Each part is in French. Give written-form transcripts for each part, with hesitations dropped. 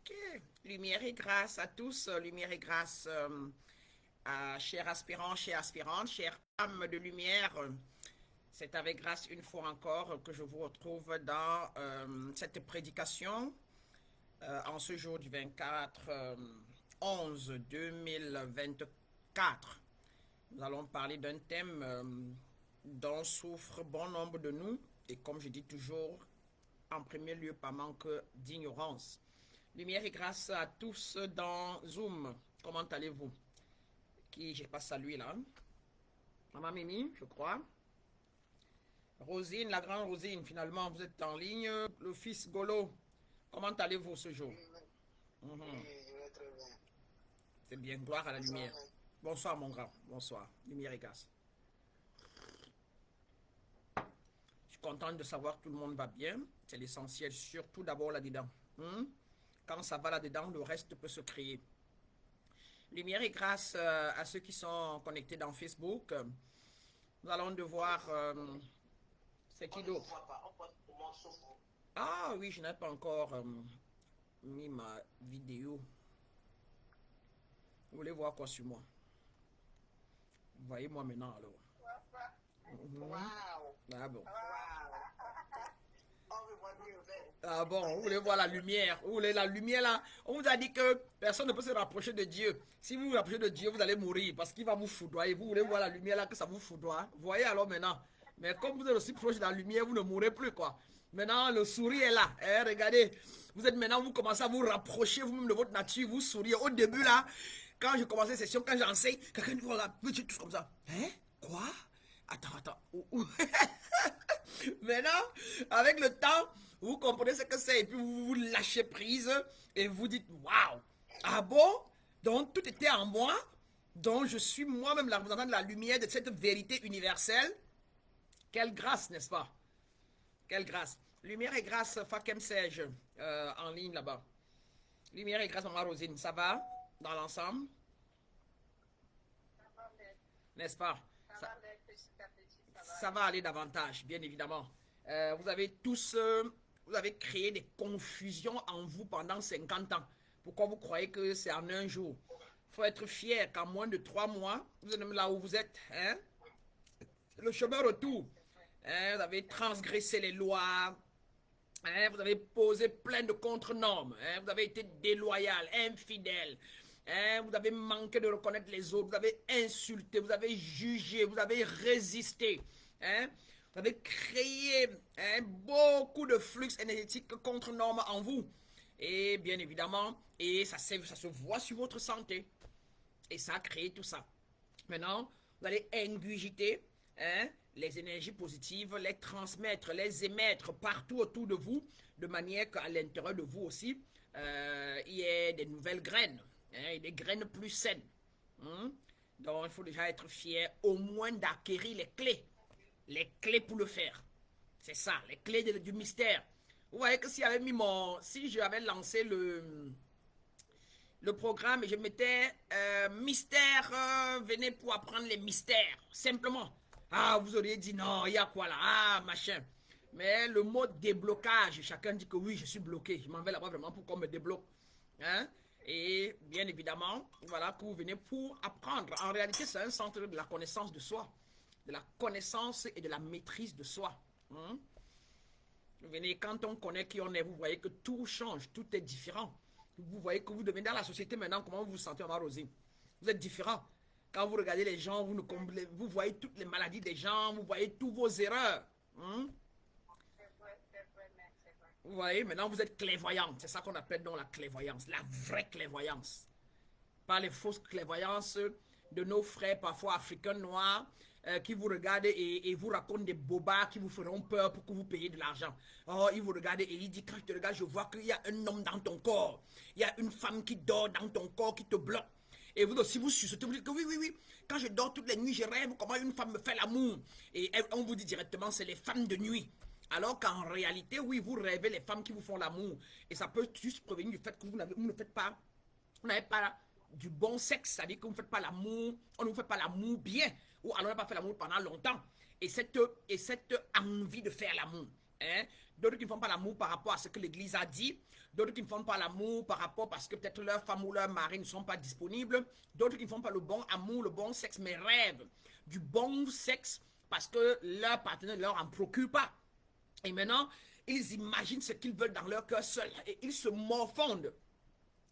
Ok, lumière et grâce à tous, lumière et grâce à chers aspirants, chers aspirantes, chères âmes de lumière. C'est avec grâce une fois encore que je vous retrouve dans cette prédication en ce jour du 24 11 2024. Nous allons parler d'un thème dont souffrent bon nombre de nous et comme je dis toujours, en premier lieu par manque d'ignorance. Lumière et grâce à tous dans Zoom. Comment allez-vous? Qui j'ai pas salué là? Maman Mimi, je crois. Rosine, la grande Rosine, finalement, vous êtes en ligne. Le fils Golo, comment allez-vous ce jour? Oui, oui, Mhm. je vais très bien. C'est bien, gloire à la Bonsoir, lumière. mec. Bonsoir mon grand, bonsoir. Lumière et grâce. Je suis content de savoir que tout le monde va bien. C'est l'essentiel, surtout d'abord là-dedans. Hmm? Quand ça va là-dedans, le reste peut se créer. Lumière et grâce à ceux qui sont connectés dans Facebook. Nous allons devoir... c'est On qui ne vous d'autre? voit pas, on pense que tout le monde sauf vous. Ah oui, je n'ai pas encore mis ma vidéo. Vous voulez voir quoi sur moi? Voyez-moi maintenant alors. Mhm. Waouh, Ah bon. waouh. On veut voir mieux vert. Ah bon, vous voulez voir la lumière. Vous voulez la lumière là. On vous a dit que personne ne peut se rapprocher de Dieu. Si vous vous rapprochez de Dieu, vous allez mourir parce qu'il va vous foudroyer. Vous voulez voir la lumière là, que ça vous foudroie. Voyez alors maintenant. Mais comme vous êtes aussi proche de la lumière, vous ne mourrez plus quoi. Maintenant, le sourire est là. Eh, regardez, vous êtes maintenant, vous commencez à vous rapprocher vous-même de votre nature, vous souriez. Au début là, quand je commençais les sessions, quand j'enseigne, quelqu'un dit voilà, vous êtes tous comme ça. Hein? Quoi? Attends. Maintenant, avec le temps, vous comprenez ce que c'est et puis vous lâchez prise et vous dites waouh, ah bon? Donc tout était en moi, donc je suis moi-même la représentante de la lumière de cette vérité universelle. Quelle grâce, n'est-ce pas? Quelle grâce. Lumière et grâce, Fakem Serge, en ligne là-bas. Lumière et grâce, Maman Rosine, ça va dans l'ensemble, n'est-ce pas? Ça, ça va aller davantage, bien évidemment. Vous avez tous, vous avez créé des confusions en vous pendant 50 ans. Pourquoi vous croyez que c'est en un jour? Il faut être fier qu'en moins de 3 mois, vous êtes même là où vous êtes. Hein? Le chemin retour. Hein? Vous avez transgressé les lois. Hein? Vous avez posé plein de contre-normes. Hein? Vous avez été déloyal, infidèle. Hein? Vous avez manqué de reconnaître les autres. Vous avez insulté, vous avez jugé, vous avez résisté. Hein? Vous avez créé beaucoup de flux énergétiques contre-normes en vous. Et bien évidemment, et ça se voit sur votre santé. Et ça a créé tout ça. Maintenant, vous allez ingurgiter les énergies positives, les transmettre, les émettre partout autour de vous, de manière qu'à l'intérieur de vous aussi, il y ait des nouvelles graines, et des graines plus saines. Hein. Donc, il faut déjà être fier au moins d'acquérir les clés pour le faire. C'est ça, les clés du mystère. Vous voyez que si j'avais lancé le programme et je mettais mystère, venez pour apprendre les mystères, simplement. Ah, vous auriez dit non, il y a quoi là? Ah, machin. Mais le mot déblocage, chacun dit que oui, je suis bloqué. Je m'en vais là-bas vraiment pour qu'on me débloque. Hein? Et bien évidemment, voilà que vous venez pour apprendre. En réalité, c'est un centre de la connaissance de soi, de la connaissance et de la maîtrise de soi. Hein? Vous venez, quand on connaît qui on est, vous voyez que tout change, tout est différent. Vous voyez que vous devenez dans la société maintenant, comment vous vous sentez en Rosine. Vous êtes différent. Quand vous regardez les gens, vous voyez toutes les maladies des gens, vous voyez toutes vos erreurs. Hein? Vous voyez, maintenant vous êtes clairvoyante. C'est ça qu'on appelle donc la clairvoyance, la vraie clairvoyance. Pas les fausses clairvoyances de nos frères, parfois africains noirs, qui vous regardent et vous racontent des bobards qui vous feront peur pour que vous payiez de l'argent. Oh, ils vous regardent et ils disent, quand je te regarde, je vois qu'il y a un homme dans ton corps. Il y a une femme qui dort dans ton corps, qui te bloque. Et vous aussi, vous sucez, vous dites que oui, oui, oui. Quand je dors toutes les nuits, je rêve comment une femme me fait l'amour. Et on vous dit directement, c'est les femmes de nuit. Alors qu'en réalité, oui, vous rêvez les femmes qui vous font l'amour. Et ça peut juste provenir du fait que vous ne faites pas, vous n'avez pas du bon sexe, c'est-à-dire que vous ne faites pas l'amour, on ne vous fait pas l'amour bien, ou alors on n'a pas fait l'amour pendant longtemps. Et cette envie de faire l'amour, Hein? D'autres qui ne font pas l'amour par rapport à ce que l'Église a dit. D'autres qui ne font pas l'amour par rapport parce que peut-être leur femme ou leur mari ne sont pas disponibles. D'autres qui ne font pas le bon amour, le bon sexe, mais rêvent du bon sexe parce que leur partenaire ne leur en procure pas. Et maintenant, ils imaginent ce qu'ils veulent dans leur cœur seul et ils se morfondent.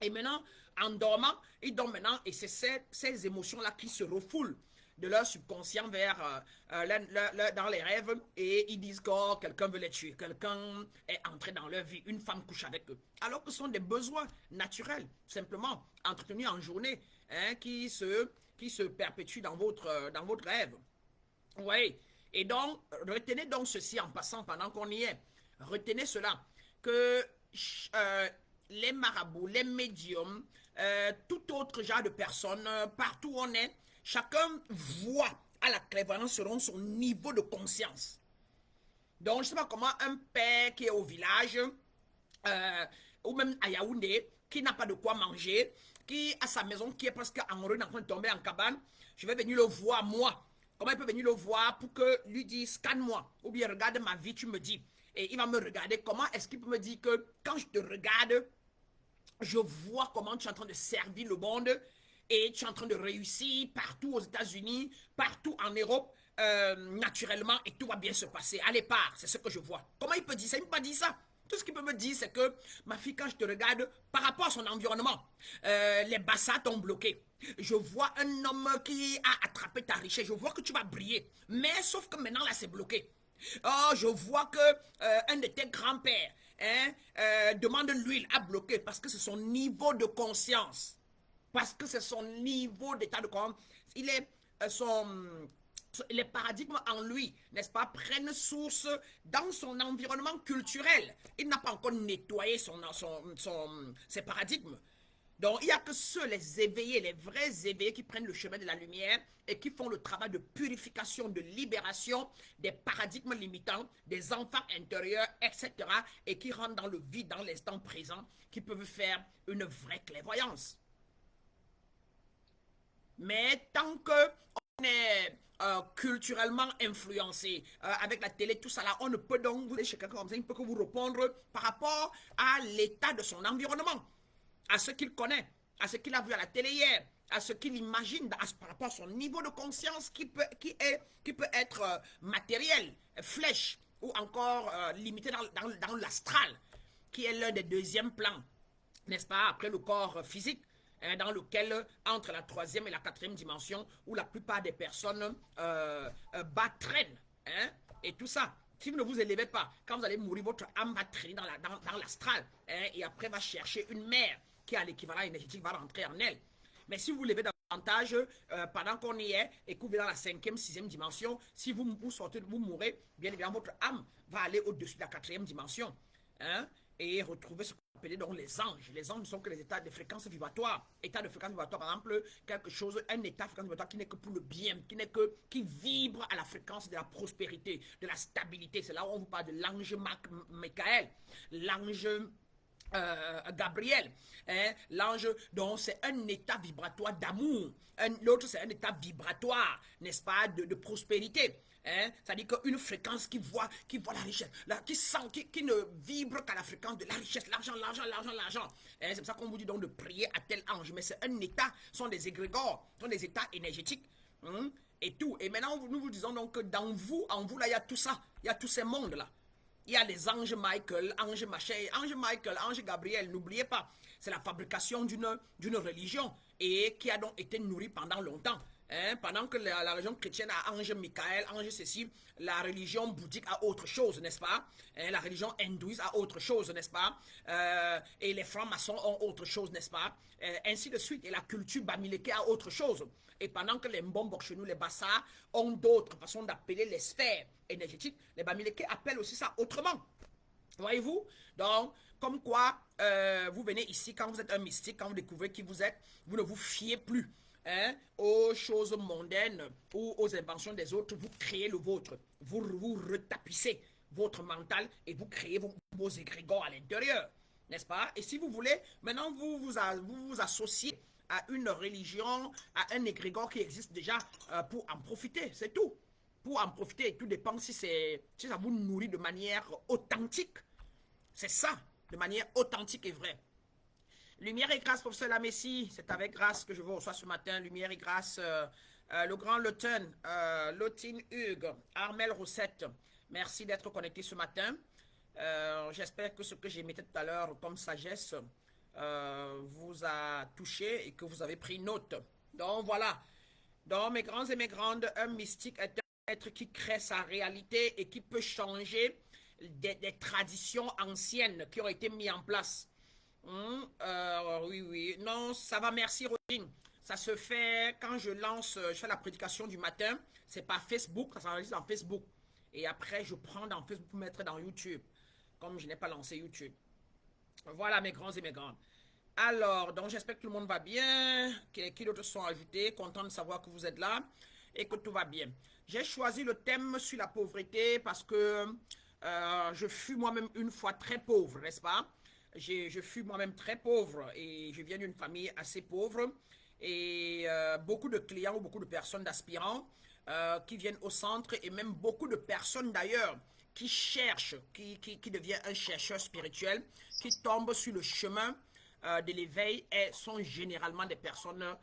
Et maintenant, en dormant, ils dorment maintenant et c'est ces émotions-là qui se refoulent de leur subconscient vers dans les rêves et ils disent que oh, quelqu'un veut les tuer, quelqu'un est entré dans leur vie, une femme couche avec eux. Alors que ce sont des besoins naturels, simplement entretenus en journée, hein, qui se perpétuent dans votre rêve. Oui. Et donc, retenez donc ceci en passant pendant qu'on y est. Retenez cela, que les marabouts, les médiums, tout autre genre de personnes, partout où on est, chacun voit à la clairvoyance selon son niveau de conscience. Donc, je ne sais pas comment un père qui est au village, ou même à Yaoundé, qui n'a pas de quoi manger, qui a sa maison qui est presque en ruine, en train de tomber en cabane, je vais venir le voir, moi. Comment il peut venir le voir pour que lui dise, scanne-moi, ou bien regarde ma vie, tu me dis. Et il va me regarder. Comment est-ce qu'il peut me dire que quand je te regarde, je vois comment tu es en train de servir le monde et tu es en train de réussir partout aux États-Unis, partout en Europe, naturellement, et tout va bien se passer. Allez, pars, c'est ce que je vois. Comment il peut dire ça? Il ne peut pas dire ça. Tout ce qu'il peut me dire, c'est que ma fille, quand je te regarde, par rapport à son environnement, les bassins t'ont bloqué. Je vois un homme qui a attrapé ta richesse. Je vois que tu vas briller. Mais sauf que maintenant, là, c'est bloqué. Oh, je vois que un de tes grands-pères demande l'huile à bloquer parce que c'est son niveau de conscience. Parce que c'est son niveau d'état de conscience. Il est les paradigmes en lui, n'est-ce pas, prennent source dans son environnement culturel. Il n'a pas encore nettoyé ses paradigmes. Donc, il n'y a que ceux, les éveillés, les vrais éveillés qui prennent le chemin de la lumière et qui font le travail de purification, de libération des paradigmes limitants, des enfants intérieurs, etc. et qui rentrent dans le vide, dans l'instant présent, qui peuvent faire une vraie clairvoyance. Mais tant qu'on est culturellement influencé avec la télé, tout ça là, on ne peut donc, vous allez chez quelqu'un comme ça, il ne peut que vous répondre par rapport à l'état de son environnement, à ce qu'il connaît, à ce qu'il a vu à la télé hier, à ce qu'il imagine par rapport à son niveau de conscience qui peut être matériel, flèche, ou encore limité dans l'astral, qui est l'un des deuxièmes plans, n'est-ce pas, après le corps physique, dans lequel, entre la troisième et la quatrième dimension, où la plupart des personnes traînent, hein, et tout ça. Si vous ne vous élevez pas, quand vous allez mourir, votre âme va traîner dans l'astral, hein, et après va chercher une mère qui a l'équivalent énergétique, va rentrer en elle. Mais si vous vous levez davantage pendant qu'on y est et que vous êtes dans la cinquième, sixième dimension, si vous sortez, vous mourrez, bien évidemment, votre âme va aller au-dessus de la quatrième dimension, hein, et retrouver ce qu'on appelle donc les anges. Les anges ne sont que les états de fréquence vibratoire. État de fréquence vibratoire, par exemple, quelque chose, un état de fréquence vibratoire qui n'est que pour le bien, qui vibre à la fréquence de la prospérité, de la stabilité. C'est là où on vous parle de l'ange Michael, l'ange Gabriel, hein, l'ange, donc c'est un état vibratoire d'amour. L'autre, c'est un état vibratoire, n'est-ce pas, de prospérité. Hein? C'est-à-dire qu'une fréquence qui voit la richesse, là, qui sent, qui ne vibre qu'à la fréquence de la richesse, l'argent. Hein? C'est pour ça qu'on vous dit donc de prier à tel ange. Mais c'est un état, sont des égrégores, sont des états énergétiques. Hein? Et tout. Et maintenant, nous vous disons donc que en vous, là, il y a tout ça. Il y a tous ces mondes-là. Il y a les anges Michael, ange machin, ange Michael, ange Gabriel. N'oubliez pas, c'est la fabrication d'une religion et qui a donc été nourrie pendant longtemps. Hein, pendant que la religion chrétienne a ange Michael, ange ceci, la religion bouddhique a autre chose, n'est-ce pas? Hein, la religion hindouiste a autre chose, n'est-ce pas? Et les francs-maçons ont autre chose, n'est-ce pas? Ainsi de suite. Et la culture bamileke a autre chose. Et pendant que les Mbombok chez nous, les Bassa, ont d'autres façons d'appeler les sphères énergétiques, les bamileke appellent aussi ça autrement. Voyez-vous? Donc, comme quoi, vous venez ici, quand vous êtes un mystique, quand vous découvrez qui vous êtes, vous ne vous fiez plus. Hein, aux choses mondaines ou aux inventions des autres, vous créez le vôtre. Vous retapissez votre mental et vous créez vos égrégores à l'intérieur. N'est-ce pas? Et si vous voulez, maintenant vous associez à une religion, à un égrégore qui existe déjà pour en profiter. C'est tout. pour en profiter. Tout dépend si ça vous nourrit de manière authentique. C'est ça, de manière authentique et vraie. Lumière et grâce, professeur Lamessi, c'est avec grâce que je vous reçois ce matin. Lumière et grâce, le grand Lotin, Lotine Hugues, Armel Roussette, merci d'être connecté ce matin. J'espère que ce que j'ai mis tout à l'heure comme sagesse vous a touché et que vous avez pris note. Donc voilà, donc mes grands et mes grandes, un mystique est un être qui crée sa réalité et qui peut changer des traditions anciennes qui ont été mises en place. Oui, oui. Non, ça va, merci, Rodine. Ça se fait quand je fais la prédication du matin. C'est par Facebook, ça s'enregistre dans Facebook. Et après, je prends dans Facebook pour mettre dans YouTube. Comme je n'ai pas lancé YouTube. Voilà, mes grands et mes grandes. Alors, donc j'espère que tout le monde va bien. Qui d'autres sont ajoutés. Content de savoir que vous êtes là. Et que tout va bien. J'ai choisi le thème sur la pauvreté parce que je fus moi-même une fois très pauvre, n'est-ce pas? Je fus moi-même très pauvre et je viens d'une famille assez pauvre et beaucoup de clients ou beaucoup de personnes d'aspirants qui viennent au centre et même beaucoup de personnes d'ailleurs qui cherchent, qui devient un chercheur spirituel, qui tombe sur le chemin de l'éveil et sont généralement des personnes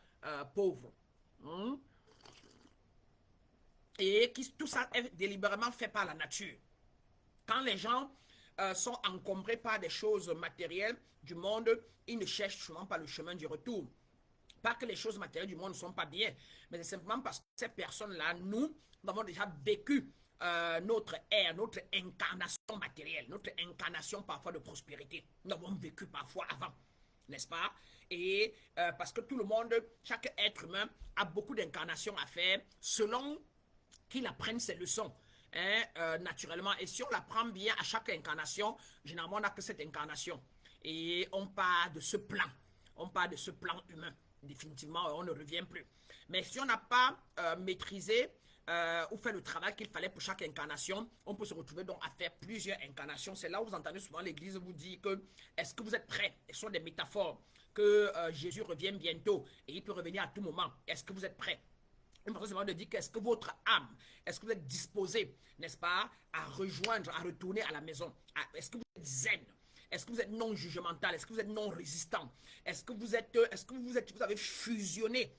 pauvres. Et tout ça est délibérément fait par la nature. Quand les gens sont encombrés par des choses matérielles du monde, ils ne cherchent souvent pas le chemin du retour. Pas que les choses matérielles du monde ne sont pas bien, mais c'est simplement parce que ces personnes-là, nous avons déjà vécu notre ère, notre incarnation matérielle, notre incarnation parfois de prospérité. Nous avons vécu parfois avant, n'est-ce pas? Et parce que tout le monde, chaque être humain a beaucoup d'incarnations à faire selon qu'il apprenne ses leçons. Naturellement, et si on la prend bien à chaque incarnation, généralement on n'a que cette incarnation et on part de ce plan, humain, définitivement on ne revient plus. Mais si on n'a pas maîtrisé ou fait le travail qu'il fallait pour chaque incarnation, on peut se retrouver donc à faire plusieurs incarnations. C'est là où vous entendez souvent l'église vous dire que est-ce que vous êtes prêts? Ce sont des métaphores que Jésus revient bientôt et il peut revenir à tout moment. Est-ce que vous êtes prêts? Important de dire qu'est-ce que votre âme, est-ce que vous êtes disposé, n'est-ce pas, à rejoindre, à retourner à la maison? Est-ce que vous êtes zen? Est-ce que vous êtes non jugemental? Est-ce que vous êtes non résistant? Est-ce que vous avez fusionné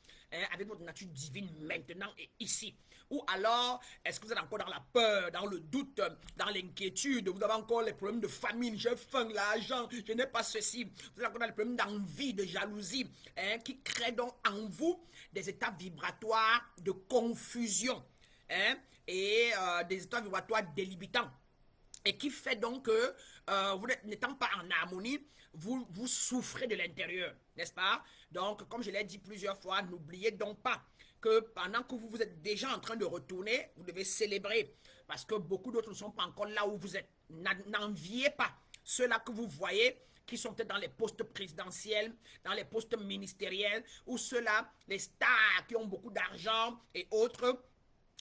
avec votre nature divine maintenant et ici? Ou alors, est-ce que vous êtes encore dans la peur, dans le doute, dans l'inquiétude? Vous avez encore les problèmes de famine, j'ai faim, l'argent, je n'ai pas ceci. Vous avez encore dans les problèmes d'envie, de jalousie, qui créent donc en vous des états vibratoires de confusion et des états vibratoires délibitants. Et qui fait donc que vous n'étant pas en harmonie, vous souffrez de l'intérieur, n'est-ce pas? Donc, comme je l'ai dit plusieurs fois, n'oubliez donc pas que pendant que vous êtes déjà en train de retourner, vous devez célébrer parce que beaucoup d'autres ne sont pas encore là où vous êtes. N'enviez pas ceux-là que vous voyez qui sont peut-être dans les postes présidentiels, dans les postes ministériels, ou ceux-là, les stars qui ont beaucoup d'argent et autres.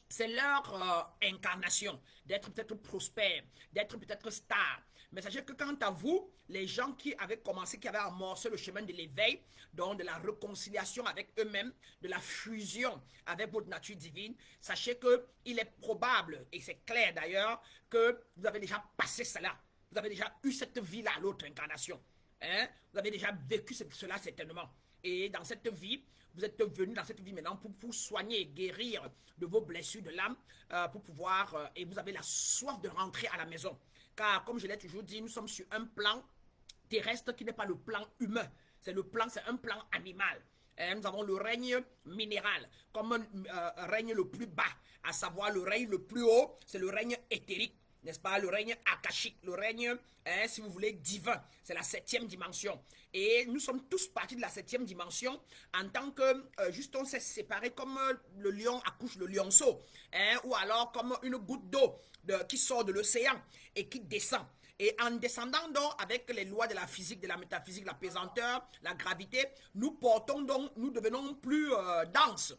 C'est leur incarnation d'être peut-être prospère, d'être peut-être star. Mais sachez que quant à vous, les gens qui avaient commencé, qui avaient amorcé le chemin de l'éveil, donc de la réconciliation avec eux-mêmes, de la fusion avec votre nature divine, sachez qu'il est probable, et c'est clair d'ailleurs, que vous avez déjà passé cela. Vous avez déjà eu cette vie-là, l'autre incarnation. Vous avez déjà vécu cela certainement. Et dans cette vie, vous êtes venu dans cette vie maintenant pour soigner, guérir de vos blessures de l'âme, pour pouvoir, et vous avez la soif de rentrer à la maison. Car comme je l'ai toujours dit, nous sommes sur un plan terrestre qui n'est pas le plan humain. C'est un plan animal. Nous avons le règne minéral comme règne le plus bas, à savoir le règne le plus haut, c'est le règne éthérique. N'est-ce pas, le règne akashique, le règne, si vous voulez, divin. C'est la 7e dimension. Et nous sommes tous partis de la 7e dimension en tant que, juste on s'est séparés comme le lion accouche le lionceau. Ou alors comme une goutte d'eau qui sort de l'océan et qui descend. Et en descendant donc avec les lois de la physique, de la métaphysique, la pesanteur, la gravité, nous devenons plus denses.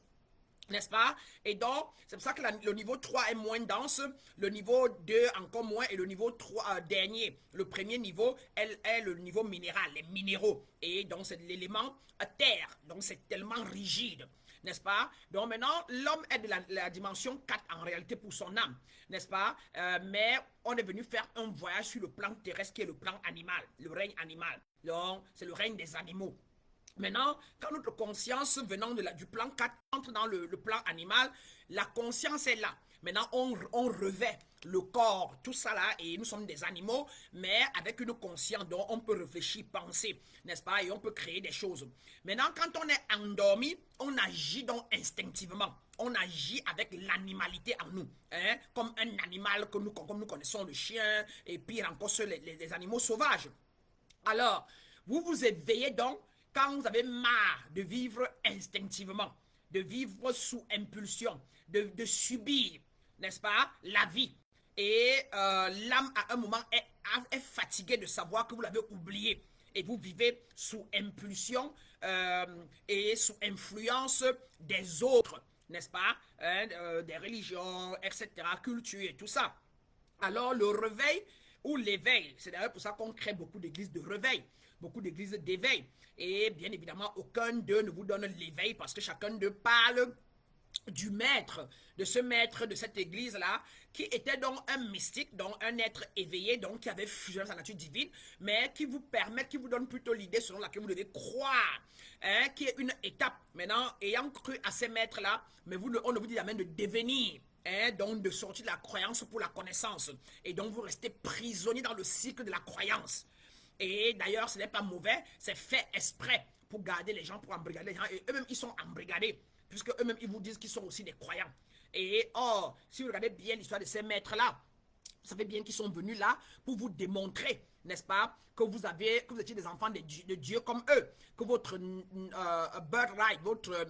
N'est-ce pas? Et donc, c'est pour ça que le niveau 3 est moins dense, le niveau 2 encore moins, et le niveau 3 dernier, le premier niveau, est le niveau minéral, les minéraux. Et donc, c'est l'élément terre, donc c'est tellement rigide. n'est-ce pas? Donc maintenant, l'homme est de la dimension 4 en réalité pour son âme, n'est-ce pas? Mais on est venu faire un voyage sur le plan terrestre qui est le plan animal, le règne animal. Donc, c'est le règne des animaux. Maintenant, quand notre conscience venant du plan 4 entre dans le plan animal, la conscience est là. Maintenant, on revêt le corps, tout ça là, et nous sommes des animaux, mais avec une conscience dont on peut réfléchir, penser, n'est-ce pas, et on peut créer des choses. Maintenant, quand on est endormi, on agit donc instinctivement. On agit avec l'animalité en nous, hein, comme un animal comme nous connaissons, le chien, et pire encore les animaux sauvages. Alors, vous vous éveillez donc quand vous avez marre de vivre instinctivement, de vivre sous impulsion, de subir, n'est-ce pas, la vie. Et l'âme, à un moment, est fatiguée de savoir que vous l'avez oublié. Et vous vivez sous impulsion et sous influence des autres, n'est-ce pas, des religions, etc., culture et tout ça. Alors, le réveil ou l'éveil, c'est d'ailleurs pour ça qu'on crée beaucoup d'églises de réveil, beaucoup d'églises d'éveil. Et bien évidemment, aucun d'eux ne vous donne l'éveil parce que chacun d'eux parle du maître, de ce maître de cette église-là, qui était donc un mystique, donc un être éveillé, donc qui avait fusionné sa nature divine, mais qui vous permet, qui vous donne plutôt l'idée selon laquelle vous devez croire, hein, qui est une étape. Maintenant, ayant cru à ces maîtres-là, mais on ne vous dit jamais de devenir. Hein, donc de sortir de la croyance pour la connaissance. Et donc vous restez prisonnier dans le cycle de la croyance. Et d'ailleurs, ce n'est pas mauvais, c'est fait exprès pour garder les gens, pour embrigader les gens. Et eux-mêmes, ils sont embrigadés, puisque eux-mêmes, ils vous disent qu'ils sont aussi des croyants. Et or, si vous regardez bien l'histoire de ces maîtres-là, vous savez bien qu'ils sont venus là pour vous démontrer, n'est-ce pas, que vous étiez des enfants de Dieu comme eux, que votre birthright, votre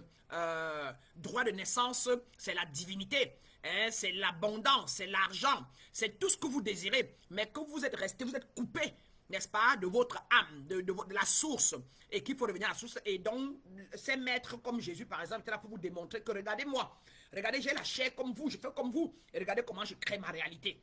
droit de naissance, c'est la divinité, hein, c'est l'abondance, c'est l'argent, c'est tout ce que vous désirez, mais que vous êtes resté, vous êtes coupé, n'est-ce pas, de votre âme, de la source, et qu'il faut revenir à la source. Et donc, ces maîtres comme Jésus, par exemple, étaient là pour vous démontrer que regardez-moi, regardez, j'ai la chair comme vous, je fais comme vous, et regardez comment je crée ma réalité.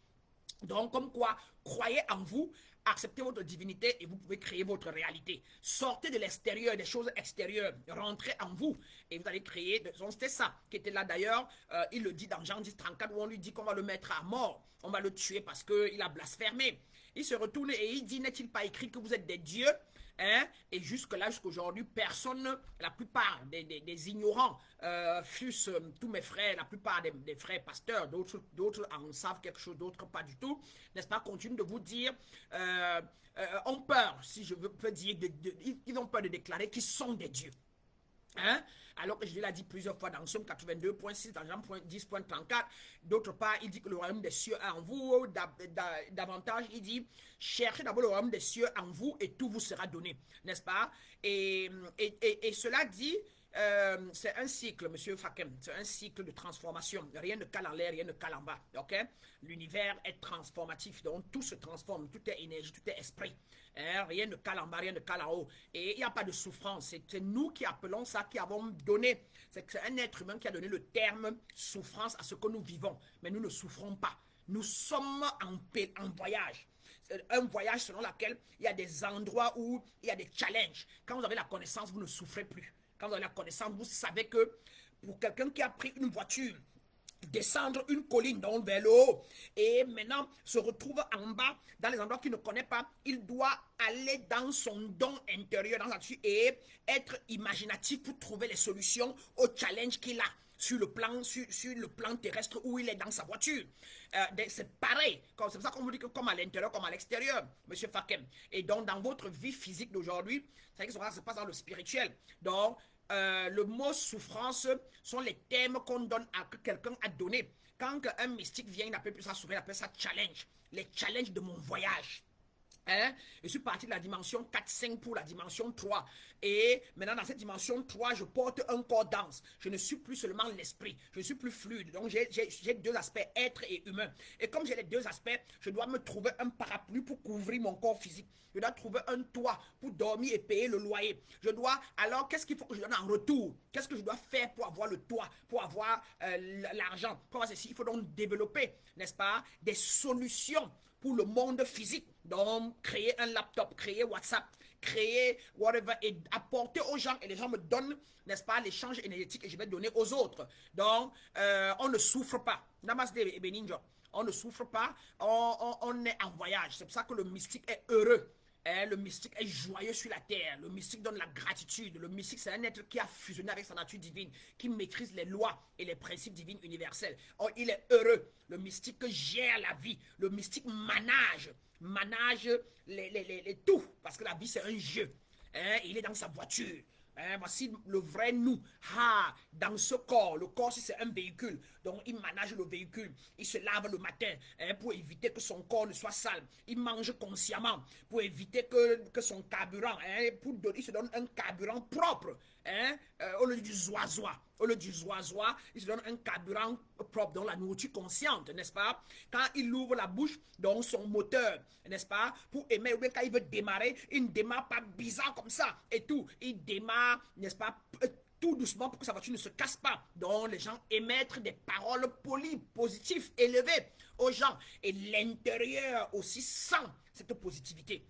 Donc, comme quoi, croyez en vous, acceptez votre divinité et vous pouvez créer votre réalité. Sortez de l'extérieur, des choses extérieures, rentrez en vous et vous allez créer. C'était ça qui était là d'ailleurs. Il le dit dans Jean 10, 34 où on lui dit qu'on va le mettre à mort, on va le tuer parce qu'il a blasphémé. Il se retourne et il dit, n'est-il pas écrit que vous êtes des dieux, hein? Et jusque-là, jusqu'aujourd'hui, personne, la plupart des ignorants, fussent tous mes frères, la plupart des frères pasteurs, d'autres en savent quelque chose, d'autres pas du tout, n'est-ce pas, continuent de vous dire, ont peur, si je peux dire, ils ont peur de déclarer qu'ils sont des dieux. Hein? Alors que je l'ai dit plusieurs fois dans Somme 82.6, dans Jean 10.34, d'autre part, il dit que le royaume des cieux est en vous, davantage, il dit, cherchez d'abord le royaume des cieux en vous et tout vous sera donné, n'est-ce pas? Et cela dit, c'est un cycle, monsieur Fakem, c'est un cycle de transformation, rien ne cale en l'air, rien ne cale en bas, ok? L'univers est transformatif, donc tout se transforme, tout est énergie, tout est esprit. Hein, rien ne cale en bas, rien ne cale en haut. Et il n'y a pas de souffrance. C'est nous qui appelons ça, qui avons donné. C'est un être humain qui a donné le terme souffrance à ce que nous vivons. Mais nous ne souffrons pas. Nous sommes en voyage. Un voyage selon lequel il y a des endroits où il y a des challenges. Quand vous avez la connaissance, vous ne souffrez plus. Quand vous avez la connaissance, vous savez que pour quelqu'un qui a pris une voiture, descendre une colline donc vers le haut et maintenant se retrouve en bas dans les endroits qu'il ne connaît pas, il doit aller dans son don intérieur dans sa nature et être imaginatif pour trouver les solutions aux challenges qu'il a sur le plan terrestre où il est dans sa voiture. C'est pareil, c'est pour ça qu'on vous dit que comme à l'intérieur comme à l'extérieur, monsieur Fakem. Et donc dans votre vie physique d'aujourd'hui, c'est vrai que ça se passe dans le spirituel. Donc le mot souffrance sont les thèmes qu'on donne à que quelqu'un a donné. Quand un mystique vient, il n'appelle plus ça souffrir, il appelle ça challenge. Les challenges de mon voyage. Hein? Je suis parti de la dimension 4-5 pour la dimension 3. Et maintenant, dans cette dimension 3, je porte un corps dense. Je ne suis plus seulement l'esprit. Je ne suis plus fluide. Donc, j'ai deux aspects, être et humain. Et comme j'ai les deux aspects, je dois me trouver un parapluie pour couvrir mon corps physique. Je dois trouver un toit pour dormir et payer le loyer. Alors, qu'est-ce qu'il faut que je donne en retour? Qu'est-ce que je dois faire pour avoir le toit, pour avoir l'argent? Pour avoir ceci, il faut donc développer, n'est-ce pas, des solutions pour le monde physique. Donc, créer un laptop, créer WhatsApp, créer, whatever, et apporter aux gens, et les gens me donnent, n'est-ce pas, l'échange énergétique, et je vais donner aux autres. Donc, on ne souffre pas. Namaste et Beninjo. On ne souffre pas, on est en voyage. C'est pour ça que le mystique est heureux. Le mystique est joyeux sur la terre. Le mystique donne la gratitude. Le mystique, c'est un être qui a fusionné avec sa nature divine, qui maîtrise les lois et les principes divins universels. Oh, il est heureux. Le mystique gère la vie. Le mystique manage tout. Parce que la vie, c'est un jeu. Il est dans sa voiture. Voici le vrai nous. Dans ce corps, le corps, c'est un véhicule. Donc, il manage le véhicule. Il se lave le matin pour éviter que son corps ne soit sale. Il mange consciemment pour éviter que son carburant, il se donne un carburant propre. Au lieu du zoizois. Au lieu du zoizois, il se donne un carburant propre, dans la nourriture consciente, n'est-ce pas? Quand il ouvre la bouche, dans son moteur, n'est-ce pas? Pour aimer, ou bien quand il veut démarrer, il ne démarre pas bizarre comme ça et tout. Il démarre, n'est-ce pas? Tout doucement pour que sa voiture ne se casse pas. Donc, les gens émettent des paroles polies, positives, élevées aux gens. Et l'intérieur aussi sent cette positivité.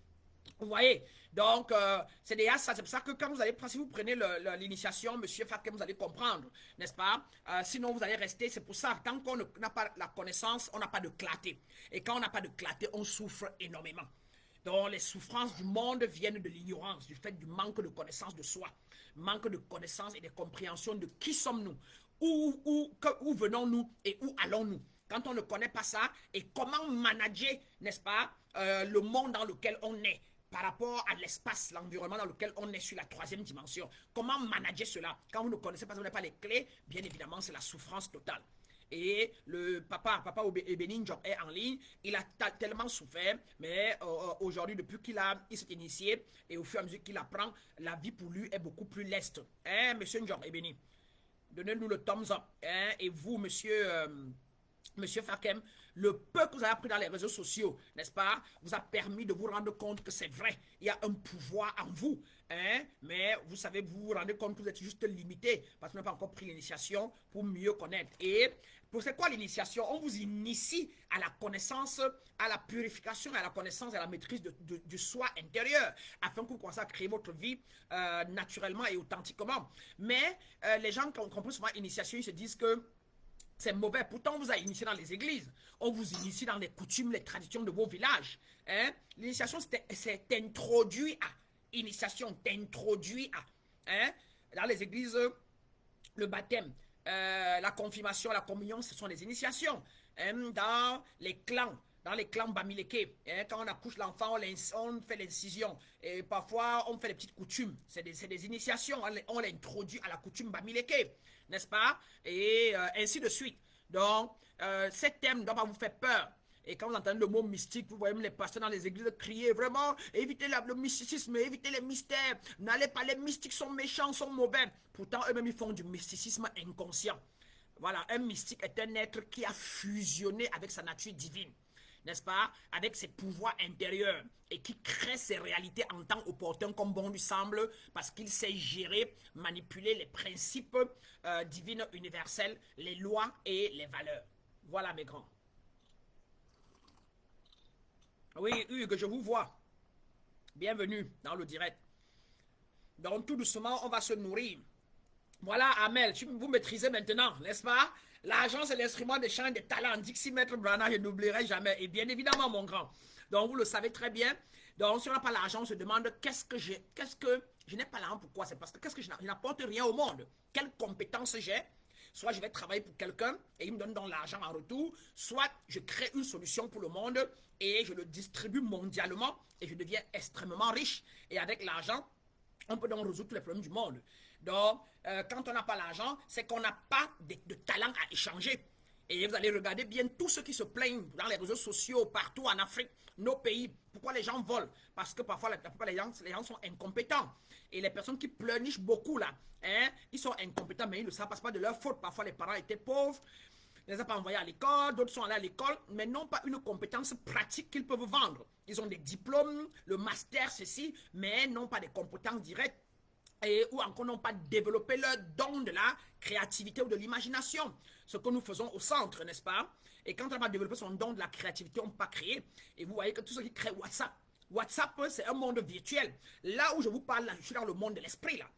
Vous voyez? Donc, c'est déjà ça. C'est pour ça que quand vous allez, si vous prenez l'initiation, monsieur Fakem, vous allez comprendre, n'est-ce pas? Sinon, vous allez rester. C'est pour ça, tant qu'on n'a pas la connaissance, on n'a pas de clarté. Et quand on n'a pas de clarté, on souffre énormément. Donc, les souffrances du monde viennent de l'ignorance, du fait du manque de connaissance de soi, manque de connaissance et de compréhension de qui sommes-nous, où venons-nous et où allons-nous. Quand on ne connaît pas ça, et comment manager, n'est-ce pas, le monde dans lequel on est, par rapport à l'espace, l'environnement dans lequel on est sur la troisième dimension. Comment manager cela? Quand vous ne connaissez pas, vous n'avez pas les clés, bien évidemment, c'est la souffrance totale. Et le papa Ebenin Job est en ligne, il a tellement souffert, mais aujourd'hui, depuis il s'est initié, et au fur et à mesure qu'il apprend, la vie pour lui est beaucoup plus leste. Monsieur Job Ebeni, donnez-nous le thumbs up. Et vous, Monsieur Fakem, le peu que vous avez appris dans les réseaux sociaux, n'est-ce pas, vous a permis de vous rendre compte que c'est vrai, il y a un pouvoir en vous, mais vous savez, vous vous rendez compte que vous êtes juste limité, parce que vous n'avez pas encore pris l'initiation pour mieux connaître. Et c'est quoi l'initiation? On vous initie à la connaissance, à la purification, à la connaissance, à la maîtrise du soi intérieur, afin que vous commencez à créer votre vie naturellement et authentiquement. Mais les gens qui ont compris souvent l'initiation, ils se disent que c'est mauvais. Pourtant, on vous a initié dans les églises. On vous initie dans les coutumes, les traditions de vos villages. L'initiation, c'est t'introduire à. Initiation, t'introduire à. Dans les églises, le baptême, la confirmation, la communion, ce sont des initiations. Dans les clans Bamileke, quand on accouche l'enfant, on fait l'incision. Et parfois, on fait les petites coutumes. C'est des initiations. On l'introduit à la coutume Bamileke, n'est-ce pas? Et ainsi de suite. Donc, ces thèmes ne doivent pas vous faire peur. Et quand vous entendez le mot mystique, vous voyez même les pasteurs dans les églises crier vraiment, évitez le mysticisme, évitez les mystères, n'allez pas, les mystiques sont méchants, sont mauvais. Pourtant, eux-mêmes, ils font du mysticisme inconscient. Voilà, un mystique est un être qui a fusionné avec sa nature divine, n'est-ce pas, avec ses pouvoirs intérieurs et qui crée ses réalités en temps opportun comme bon lui semble parce qu'il sait gérer, manipuler les principes divins universels, les lois et les valeurs. Voilà mes grands. Oui, Hugues, je vous vois. Bienvenue dans le direct. Donc tout doucement, on va se nourrir. Voilà, Amel, vous maîtrisez maintenant, n'est-ce pas? L'argent, c'est l'instrument d'échange des talents. Dixie Maître Brana, je n'oublierai jamais. Et bien évidemment, mon grand. Donc, vous le savez très bien. Donc, si on n'a pas l'argent, on se demande qu'est-ce que je n'ai pas l'argent, pourquoi? C'est parce que qu'est-ce que je n'apporte rien au monde. Quelles compétences j'ai? Soit je vais travailler pour quelqu'un et il me donne donc l'argent en retour, soit je crée une solution pour le monde et je le distribue mondialement et je deviens extrêmement riche. Et avec l'argent, on peut donc résoudre tous les problèmes du monde. Donc, quand on n'a pas l'argent, c'est qu'on n'a pas de talent à échanger. Et vous allez regarder bien tous ceux qui se plaignent dans les réseaux sociaux, partout en Afrique, nos pays. Pourquoi les gens volent? Parce que parfois, la plupart des gens sont incompétents. Et les personnes qui pleurnichent beaucoup là, ils sont incompétents, mais ils ne savent pas de leur faute. Parfois, les parents étaient pauvres, ne les ont pas envoyés à l'école, d'autres sont allés à l'école, mais n'ont pas une compétence pratique qu'ils peuvent vendre. Ils ont des diplômes, le master, ceci, mais n'ont pas des compétences directes. Ou encore n'ont pas développé leur don de la créativité ou de l'imagination. Ce que nous faisons au centre, n'est-ce pas? Et quand on n'a pas développé son don de la créativité, on ne peut pas créer. Et vous voyez que tous ceux qui créent WhatsApp, WhatsApp, c'est un monde virtuel. Là où je vous parle, là, je suis dans le monde de l'esprit, là.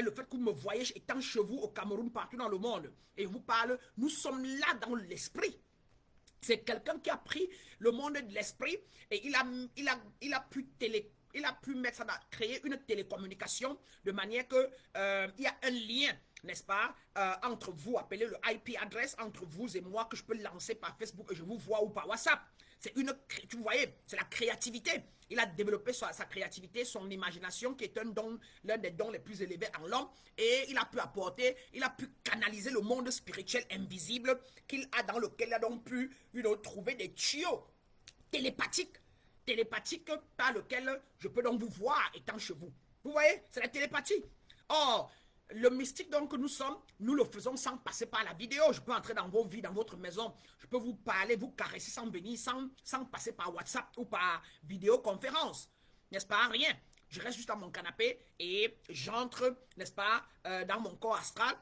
Le fait que vous me voyez étant chez vous, au Cameroun, partout dans le monde, et je vous parle, nous sommes là dans l'esprit. C'est quelqu'un qui a pris le monde de l'esprit et il a pu mettre ça, créer une télécommunication de manière que il y a un lien, n'est-ce pas, entre vous, appelez le IP adresse entre vous et moi que je peux lancer par Facebook et je vous vois ou par WhatsApp. C'est une, tu voyez, c'est la créativité. Il a développé sa créativité, son imagination, qui est l'un des dons les plus élevés en l'homme. Et il a pu apporter, il a pu canaliser le monde spirituel invisible qu'il a, dans lequel il a donc pu trouver des tuyaux télépathiques par lesquels je peux donc vous voir étant chez vous. Vous voyez, c'est la télépathie. Or, le mystique donc que nous sommes, nous le faisons sans passer par la vidéo. Je peux entrer dans vos vies, dans votre maison. Je peux vous parler, vous caresser sans venir, sans passer par WhatsApp ou par vidéoconférence. N'est-ce pas? Rien. Je reste juste à mon canapé et j'entre, n'est-ce pas, dans mon corps astral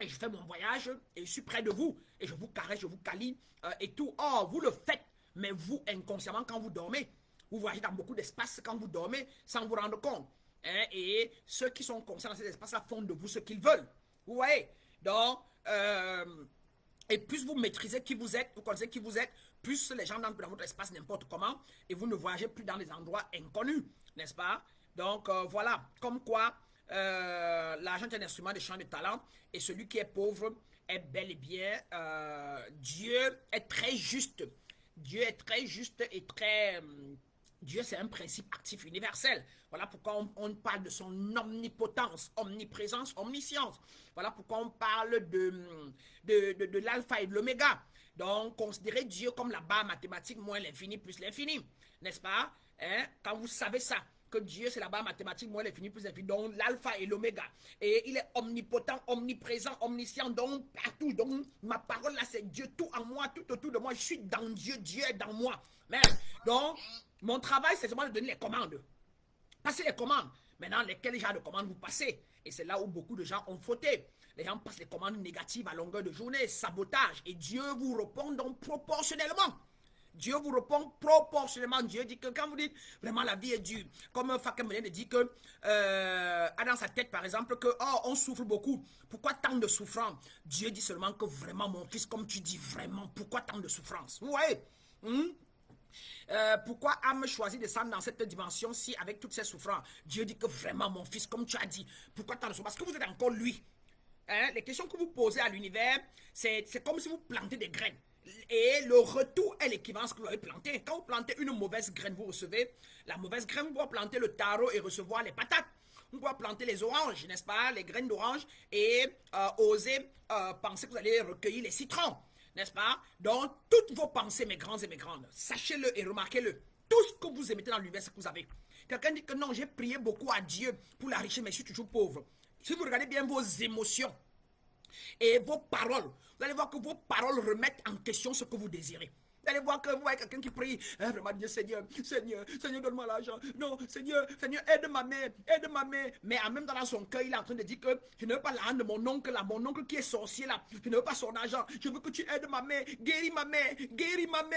et je fais mon voyage et je suis près de vous. Et je vous caresse, je vous câline et tout. Or, vous le faites, mais vous, inconsciemment, quand vous dormez, vous voyagez dans beaucoup d'espace quand vous dormez sans vous rendre compte. Et ceux qui sont conscients dans ces espaces-là font de vous ce qu'ils veulent. Vous voyez? Donc, et plus vous maîtrisez qui vous êtes, vous connaissez qui vous êtes, plus les gens entrent dans votre espace n'importe comment et vous ne voyagez plus dans des endroits inconnus, n'est-ce pas? Donc, voilà, comme quoi l'argent est un instrument de champ de talent et celui qui est pauvre est bel et bien, Dieu est très juste. Dieu est très juste et très... Dieu, c'est un principe actif universel. Voilà pourquoi on parle de son omnipotence, omniprésence, omniscience. Voilà pourquoi on parle de l'alpha et de l'oméga. Donc, considérez Dieu comme la barre mathématique moins l'infini plus l'infini. N'est-ce pas? Quand vous savez ça, que Dieu, c'est la barre mathématique moins l'infini plus l'infini, donc l'alpha et l'oméga. Et il est omnipotent, omniprésent, omniscient, donc partout. Donc, ma parole là, c'est Dieu, tout en moi, tout autour de moi. Je suis dans Dieu, Dieu est dans moi. Mais, donc... Mon travail, c'est seulement de donner les commandes. Passez les commandes. Maintenant, lesquels genres de commandes vous passez? Et c'est là où beaucoup de gens ont fauté. Les gens passent les commandes négatives à longueur de journée, sabotage. Et Dieu vous répond donc proportionnellement. Dieu vous répond proportionnellement. Dieu dit que quand vous dites vraiment la vie est dure, comme Fakem dit que a dans sa tête par exemple que on souffre beaucoup. Pourquoi tant de souffrance? Dieu dit seulement que vraiment mon fils, comme tu dis vraiment, pourquoi tant de souffrance? Vous voyez? Pourquoi Am choisit de descendre dans cette dimension-ci avec toutes ces souffrances? Dieu dit que vraiment mon fils, comme tu as dit, pourquoi tant de souffrances? Parce que vous êtes encore lui. Les questions que vous posez à l'univers, c'est comme si vous plantez des graines. Et le retour est l'équivalence que vous avez planté. Quand vous plantez une mauvaise graine, vous recevez la mauvaise graine. Vous pouvez planter le taro et recevoir les patates. Vous pouvez planter les oranges, n'est-ce pas? Les graines d'orange et oser penser que vous allez recueillir les citrons. N'est-ce pas? Donc, toutes vos pensées, mes grands et mes grandes, sachez-le et remarquez-le. Tout ce que vous émettez dans l'univers, c'est que vous avez. Quelqu'un dit que non, j'ai prié beaucoup à Dieu pour la richesse, mais je suis toujours pauvre. Si vous regardez bien vos émotions et vos paroles, vous allez voir que vos paroles remettent en question ce que vous désirez. Vous allez voir que vous voyez quelqu'un qui prie, vraiment Dieu, Seigneur, donne-moi l'argent. Non, Seigneur, aide ma mère. Mais en même temps, dans son cœur, il est en train de dire que je ne veux pas l'argent de mon oncle là, mon oncle qui est sorcier là. Je ne veux pas son argent. Je veux que tu aides ma mère, guéris ma mère,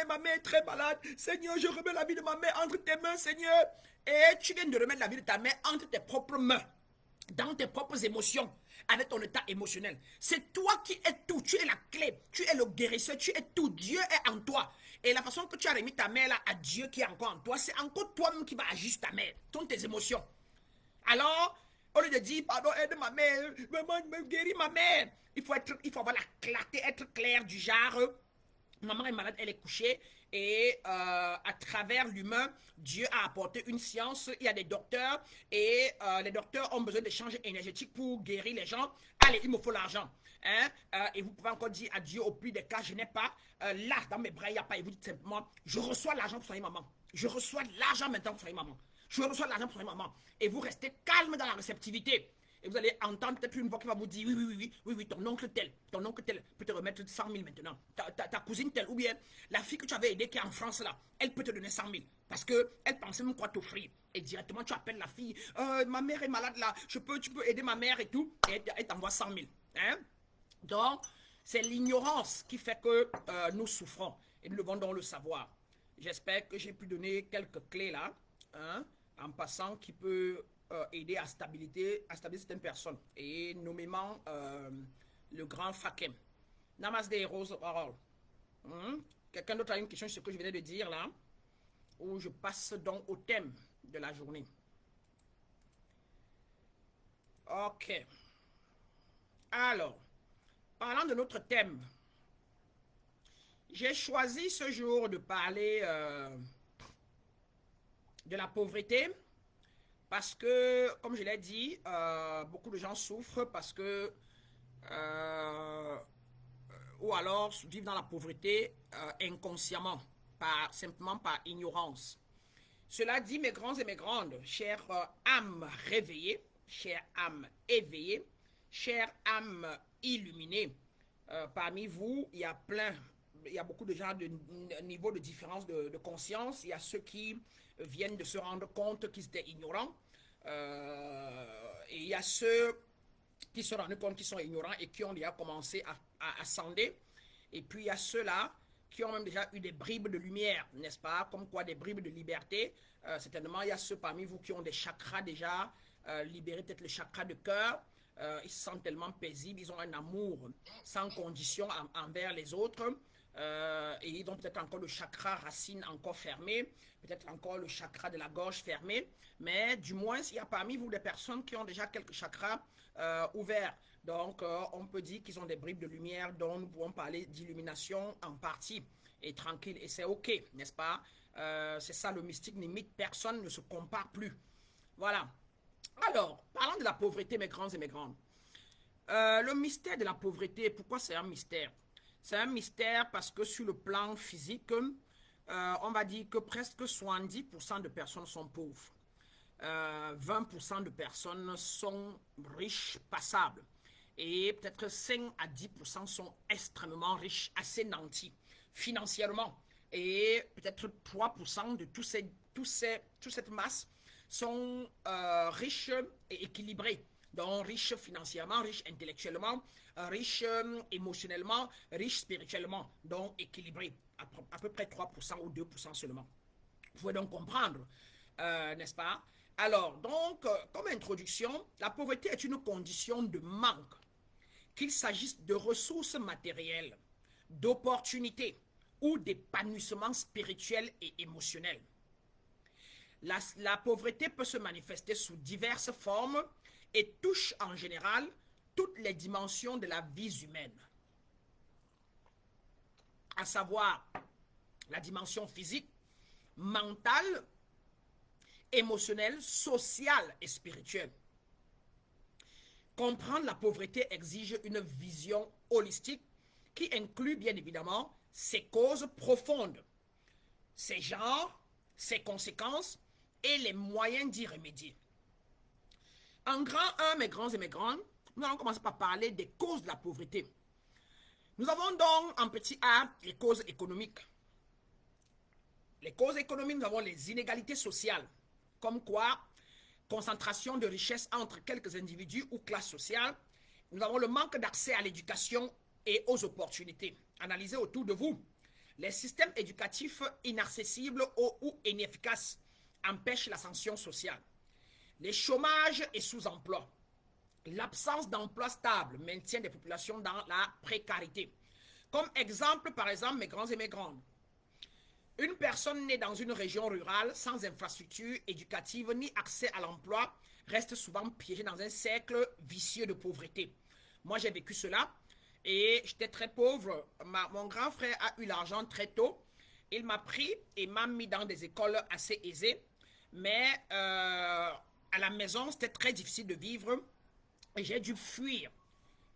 ma mère est très malade. Seigneur, je remets la vie de ma mère entre tes mains, Seigneur. Et tu viens de remettre la vie de ta mère entre tes propres mains, dans tes propres émotions, avec ton état émotionnel. C'est toi qui es tout, tu es la clé, tu es le guérisseur, tu es tout, Dieu est en toi. Et la façon que tu as remis ta mère là à Dieu qui est encore en toi, c'est encore toi-même qui va agir sur ta mère, ton tes émotions. Alors, au lieu de dire, pardon, aide ma mère, maman, guéris ma mère, il faut avoir la clarté, être clair du genre, maman est malade, elle est couchée, et à travers l'humain, Dieu a apporté une science, il y a des docteurs, et les docteurs ont besoin d'échanges énergétiques pour guérir les gens. Allez, il me faut l'argent. Et vous pouvez encore dire à Dieu, au plus des cas, je n'ai pas, là, dans mes bras, il n'y a pas, et vous dites simplement, je reçois l'argent pour soigner maman. Je reçois l'argent maintenant pour soigner maman. Je reçois l'argent pour soigner maman. Et vous restez calme dans la réceptivité. Et vous allez entendre peut-être une voix qui va vous dire, oui, ton oncle tel peut te remettre 100 000 maintenant. Ta cousine telle, ou bien la fille que tu avais aidée qui est en France là, elle peut te donner 100 000. Parce qu'elle pensait même quoi t'offrir. Et directement tu appelles la fille, ma mère est malade là, tu peux aider ma mère et tout. Et elle t'envoie 100 000. Donc, c'est l'ignorance qui fait que nous souffrons. Et nous devons donc le savoir. J'espère que j'ai pu donner quelques clés là hein, en passant qui peut aider à stabiliser certaines personnes. Et nommément le grand Fakem. Namaste Rose Parole. Quelqu'un d'autre a une question sur ce que je venais de dire là, où je passe donc au thème de la journée. Ok. Alors, parlant de notre thème, j'ai choisi ce jour de parler de la pauvreté parce que, comme je l'ai dit, beaucoup de gens souffrent parce que ou alors vivent dans la pauvreté inconsciemment, simplement par ignorance. Cela dit, mes grands et mes grandes, chères âmes réveillées, chères âmes éveillées, chères âmes illuminées, parmi vous, il y a beaucoup de gens de niveau de différence de conscience. Il y a ceux qui viennent de se rendre compte qu'ils étaient ignorants. Et il y a ceux qui se rendent compte qu'ils sont ignorants et qui ont déjà commencé à sonder. Et puis il y a ceux-là qui ont même déjà eu des bribes de lumière, n'est-ce pas? Comme quoi des bribes de liberté. Certainement, il y a ceux parmi vous qui ont des chakras déjà libérés, peut-être le chakra de cœur. Ils se sentent tellement paisibles, ils ont un amour sans condition envers les autres. Et ils ont peut-être encore le chakra racine encore fermé, peut-être encore le chakra de la gorge fermé, mais du moins il y a parmi vous des personnes qui ont déjà quelques chakras ouverts. Donc on peut dire qu'ils ont des bribes de lumière dont nous pouvons parler d'illumination en partie et tranquille, et c'est ok, n'est-ce pas? C'est ça le mystique, limite personne ne se compare plus. Voilà. Alors, parlant de la pauvreté, mes grands et mes grandes, le mystère de la pauvreté, pourquoi c'est un mystère? C'est un mystère parce que sur le plan physique, on va dire que presque 70% de personnes sont pauvres. 20% de personnes sont riches, passables. Et peut-être 5 à 10% sont extrêmement riches, assez nantis, financièrement. Et peut-être 3% de toute cette masse sont riches et équilibrés. Donc riches financièrement, riches intellectuellement, riches émotionnellement, riches spirituellement, donc équilibrés, à peu près 3% ou 2% seulement. Vous pouvez donc comprendre, n'est-ce pas? Alors, donc, comme introduction, la pauvreté est une condition de manque, qu'il s'agisse de ressources matérielles, d'opportunités ou d'épanouissement spirituel et émotionnel. La pauvreté peut se manifester sous diverses formes et touche en général toutes les dimensions de la vie humaine, à savoir la dimension physique, mentale, émotionnelle, sociale et spirituelle. Comprendre la pauvreté exige une vision holistique qui inclut bien évidemment ses causes profondes, ses genres, ses conséquences et les moyens d'y remédier. En grand 1, mes grands et mes grandes, nous allons commencer par parler des causes de la pauvreté. Nous avons donc en petit a les causes économiques. Les causes économiques, nous avons les inégalités sociales, comme quoi concentration de richesses entre quelques individus ou classes sociales. Nous avons le manque d'accès à l'éducation et aux opportunités. Analysez autour de vous. Les systèmes éducatifs inaccessibles ou inefficaces empêchent l'ascension sociale. Les chômages et sous-emploi. L'absence d'emploi stable maintient des populations dans la précarité. Comme exemple, par exemple, mes grands et mes grandes. Une personne née dans une région rurale sans infrastructure éducative ni accès à l'emploi reste souvent piégée dans un cercle vicieux de pauvreté. Moi, j'ai vécu cela et j'étais très pauvre. Mon grand frère a eu l'argent très tôt. Il m'a pris et m'a mis dans des écoles assez aisées. Mais à la maison, c'était très difficile de vivre et j'ai dû fuir.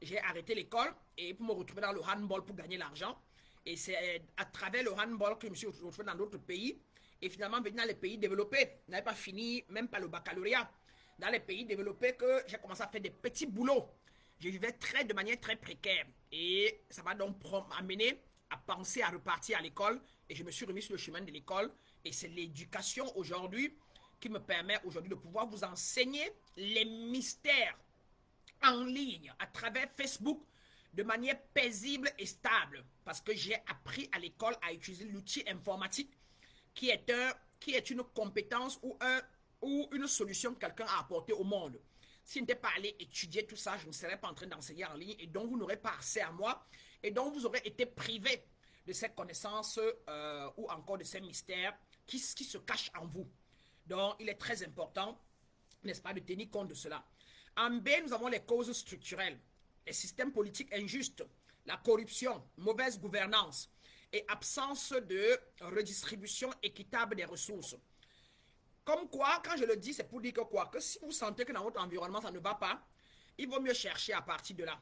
J'ai arrêté l'école et pour me retrouver dans le handball pour gagner l'argent. Et c'est à travers le handball que je me suis retrouvé dans d'autres pays. Et finalement, venu dans les pays développés, je n'avais pas fini même pas le baccalauréat. Dans les pays développés, que j'ai commencé à faire des petits boulots. Je vivais de manière très précaire. Et ça m'a donc amené à penser à repartir à l'école. Et je me suis remis sur le chemin de l'école. Et c'est l'éducation aujourd'hui qui me permet aujourd'hui de pouvoir vous enseigner les mystères en ligne à travers Facebook de manière paisible et stable, parce que j'ai appris à l'école à utiliser l'outil informatique qui est un qui est une compétence ou une solution que quelqu'un a apportée au monde. Si je n'étais pas allé étudier tout ça, je ne serais pas en train d'enseigner en ligne et donc vous n'aurez pas accès à moi et donc vous aurez été privé de ces connaissances ou encore de ces mystères qui se cachent en vous. Donc, il est très important, n'est-ce pas, de tenir compte de cela. En B, nous avons les causes structurelles, les systèmes politiques injustes, la corruption, mauvaise gouvernance et absence de redistribution équitable des ressources. Comme quoi, quand je le dis, c'est pour dire que quoi? Que si vous sentez que dans votre environnement, ça ne va pas, il vaut mieux chercher à partir de là.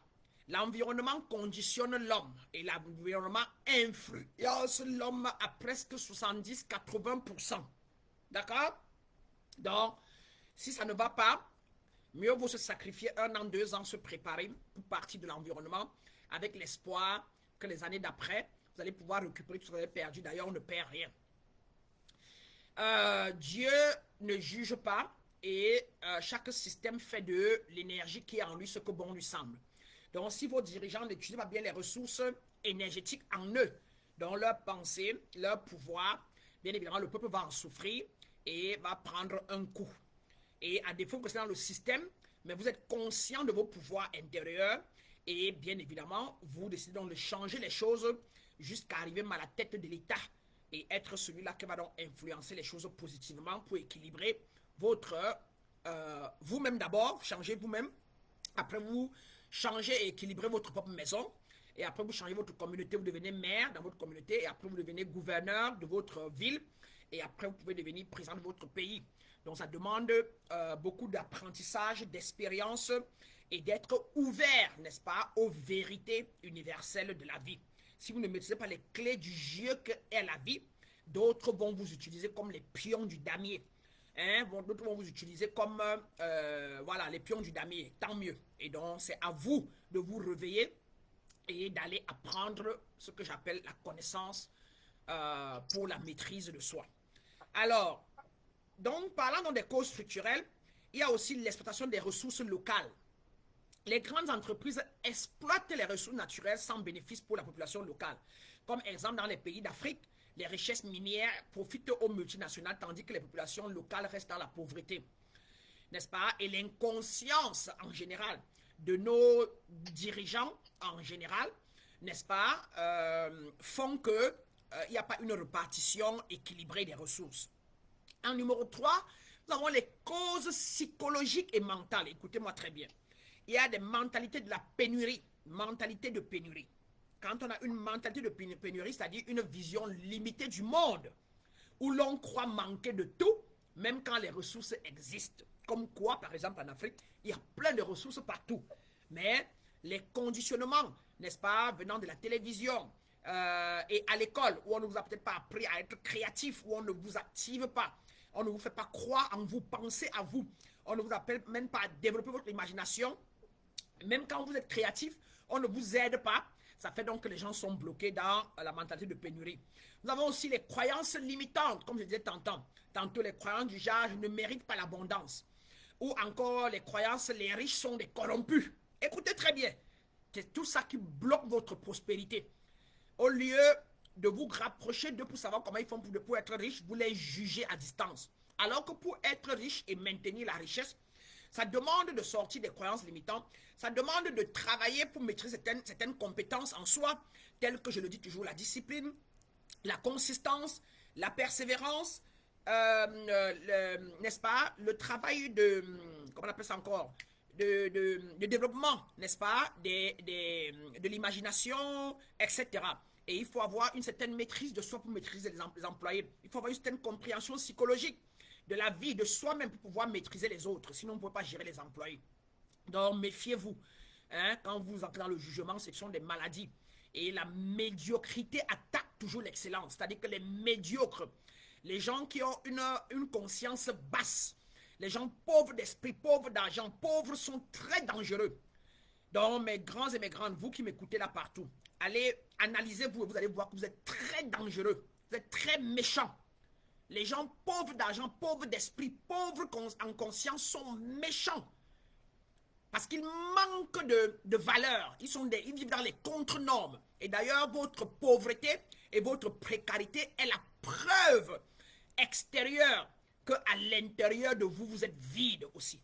L'environnement conditionne l'homme et l'environnement influence l'homme à presque 70-80%. D'accord? Donc, si ça ne va pas, mieux vaut se sacrifier 1 an, 2 ans, se préparer pour partir de l'environnement avec l'espoir que les années d'après, vous allez pouvoir récupérer tout ce que vous avez perdu. D'ailleurs, on ne perd rien. Dieu ne juge pas et chaque système fait de l'énergie qui est en lui ce que bon lui semble. Donc, si vos dirigeants n'utilisent pas bien les ressources énergétiques en eux, dans leur pensée, leur pouvoir, bien évidemment, le peuple va en souffrir et va prendre un coup. Et à défaut que c'est dans le système, mais vous êtes conscient de vos pouvoirs intérieurs et bien évidemment, vous décidez donc de changer les choses jusqu'à arriver à la tête de l'État et être celui-là qui va donc influencer les choses positivement pour équilibrer votre... vous-même d'abord, changez vous-même. Après, vous changez et équilibrez votre propre maison. Et après, vous changez votre communauté, vous devenez maire dans votre communauté. Et après, vous devenez gouverneur de votre ville. Et après, vous pouvez devenir président de votre pays. Donc, ça demande beaucoup d'apprentissage, d'expérience et d'être ouvert, n'est-ce pas, aux vérités universelles de la vie. Si vous ne maîtrisez pas les clés du jeu qu'est la vie, d'autres vont vous utiliser comme les pions du damier. Hein? D'autres vont vous utiliser comme voilà, les pions du damier. Tant mieux. Et donc, c'est à vous de vous réveiller et d'aller apprendre ce que j'appelle la connaissance pour la maîtrise de soi. Alors, donc, parlant des causes structurelles, il y a aussi l'exploitation des ressources locales. Les grandes entreprises exploitent les ressources naturelles sans bénéfice pour la population locale. Comme exemple, dans les pays d'Afrique, les richesses minières profitent aux multinationales tandis que les populations locales restent dans la pauvreté. N'est-ce pas? Et l'inconscience en général de nos dirigeants en général, n'est-ce pas, font qu'il n'y a pas une répartition équilibrée des ressources. En numéro 3, nous avons les causes psychologiques et mentales. Écoutez-moi très bien. Il y a des mentalités de la pénurie, mentalité de pénurie. Quand on a une mentalité de pénurie, c'est-à-dire une vision limitée du monde, où l'on croit manquer de tout, même quand les ressources existent. Comme quoi, par exemple, en Afrique, il y a plein de ressources partout. Mais les conditionnements, n'est-ce pas, venant de la télévision et à l'école, où on ne vous a peut-être pas appris à être créatif, où on ne vous active pas, on ne vous fait pas croire en vous, penser à vous, on ne vous appelle même pas à développer votre imagination. Même quand vous êtes créatif, on ne vous aide pas. Ça fait donc que les gens sont bloqués dans la mentalité de pénurie. Nous avons aussi les croyances limitantes, comme je disais tantôt les croyances du genre « je ne mérite pas l'abondance » ou encore les croyances « les riches sont des corrompus ». Écoutez très bien, c'est tout ça qui bloque votre prospérité. Au lieu de vous rapprocher d'eux pour savoir comment ils font pour être riches, vous les jugez à distance. Alors que pour être riche et maintenir la richesse, ça demande de sortir des croyances limitantes. Ça demande de travailler pour maîtriser certaines compétences en soi, telles que je le dis toujours, la discipline, la consistance, la persévérance, n'est-ce pas, le travail de, comment on appelle ça encore, de développement, n'est-ce pas, de l'imagination, etc. Et il faut avoir une certaine maîtrise de soi pour maîtriser les employés. Il faut avoir une certaine compréhension psychologique de la vie, de soi-même pour pouvoir maîtriser les autres. Sinon, on ne peut pas gérer les employés. Donc, méfiez-vous. Hein, quand vous entrez dans le jugement, ce sont des maladies. Et la médiocrité attaque toujours l'excellence. C'est-à-dire que les médiocres, les gens qui ont une conscience basse, les gens pauvres d'esprit, pauvres d'argent, pauvres sont très dangereux. Donc, mes grands et mes grandes, vous qui m'écoutez là partout, allez analyser-vous et vous allez voir que vous êtes très dangereux. Vous êtes très méchants. Les gens pauvres d'argent, pauvres d'esprit, pauvres en conscience sont méchants. Parce qu'ils manquent de valeur. Ils vivent dans les contre-normes. Et d'ailleurs, votre pauvreté et votre précarité est la preuve extérieur qu'à l'intérieur de vous, vous êtes vide aussi.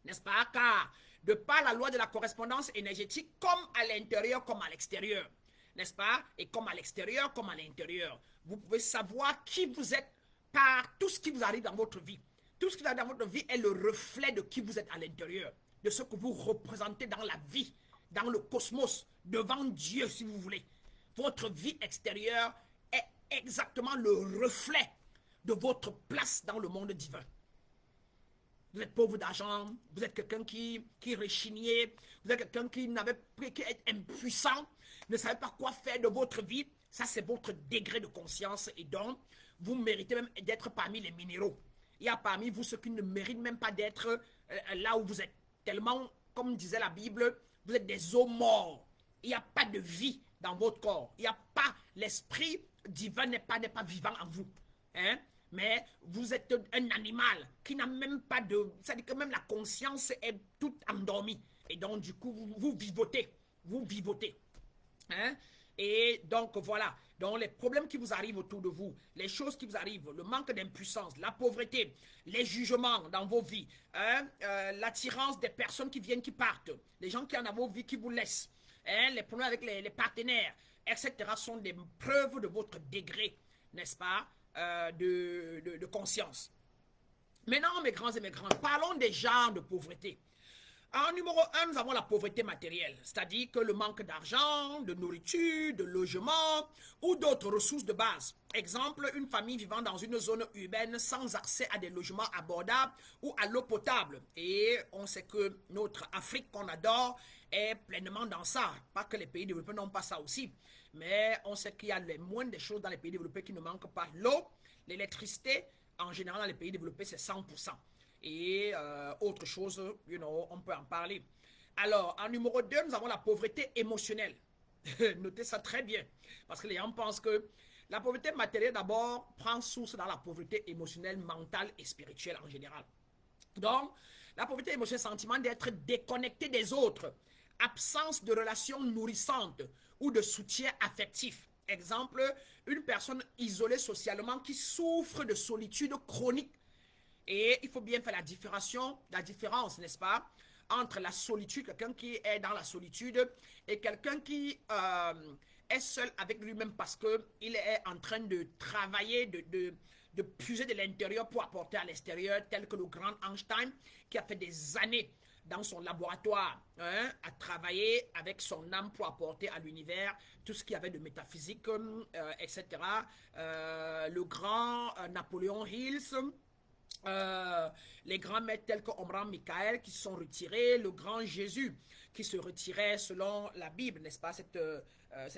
N'est-ce pas? Car de par la loi de la correspondance énergétique, comme à l'intérieur, comme à l'extérieur, n'est-ce pas? Et comme à l'extérieur, comme à l'intérieur, vous pouvez savoir qui vous êtes par tout ce qui vous arrive dans votre vie. Tout ce qui arrive dans votre vie est le reflet de qui vous êtes à l'intérieur, de ce que vous représentez dans la vie, dans le cosmos, devant Dieu si vous voulez. Votre vie extérieure est exactement le reflet de votre place dans le monde divin. Vous êtes pauvre d'argent, vous êtes quelqu'un qui rechignait, vous êtes quelqu'un qui est impuissant, ne savez pas quoi faire de votre vie. Ça, c'est votre degré de conscience et donc, vous méritez même d'être parmi les minéraux. Il y a parmi vous ceux qui ne méritent même pas d'être là où vous êtes. Tellement, comme disait la Bible, vous êtes des os morts. Il n'y a pas de vie dans votre corps. Il n'y a pas, l'esprit divin n'est pas vivant en vous. Hein? Mais vous êtes un animal qui n'a même pas de... C'est-à-dire que même la conscience est toute endormie. Et donc, du coup, vous vivotez. Vous vivotez. Hein? Et donc, voilà. Donc, les problèmes qui vous arrivent autour de vous, les choses qui vous arrivent, le manque d'impuissance, la pauvreté, les jugements dans vos vies, hein? L'attirance des personnes qui viennent, qui partent, les gens qui en ont vos vies, qui vous laissent, hein? Les problèmes avec les partenaires, etc. sont des preuves de votre degré, n'est-ce pas, de conscience. Maintenant, mes grands et mes grandes, parlons des genres de pauvreté. En numéro 1, nous avons la pauvreté matérielle, c'est-à-dire que le manque d'argent, de nourriture, de logement ou d'autres ressources de base. Exemple, une famille vivant dans une zone urbaine sans accès à des logements abordables ou à l'eau potable. Et on sait que notre Afrique qu'on adore est pleinement dans ça. Pas que les pays développés n'ont pas ça aussi, mais on sait qu'il y a les moindres des choses dans les pays développés qui ne manquent pas. L'eau, l'électricité, en général dans les pays développés, c'est 100%. Et autre chose, on peut en parler. Alors, en numéro 2, nous avons la pauvreté émotionnelle. Notez ça très bien, parce que les gens pensent que la pauvreté matérielle, d'abord, prend source dans la pauvreté émotionnelle, mentale et spirituelle en général. Donc, la pauvreté émotionnelle, sentiment d'être déconnecté des autres, absence de relations nourrissantes ou de soutien affectif. Exemple, une personne isolée socialement qui souffre de solitude chronique. Et il faut bien faire la différence, n'est-ce pas, entre la solitude, quelqu'un qui est dans la solitude, et quelqu'un qui est seul avec lui-même parce qu'il est en train de travailler, de puiser de l'intérieur pour apporter à l'extérieur, tel que le grand Einstein, qui a fait des années dans son laboratoire, hein, à travailler avec son âme pour apporter à l'univers tout ce qu'il y avait de métaphysique, etc. Le grand Napoléon Hills, les grands maîtres tels que Omran Michael qui se sont retirés, le grand Jésus qui se retirait selon la Bible, n'est-ce pas, cette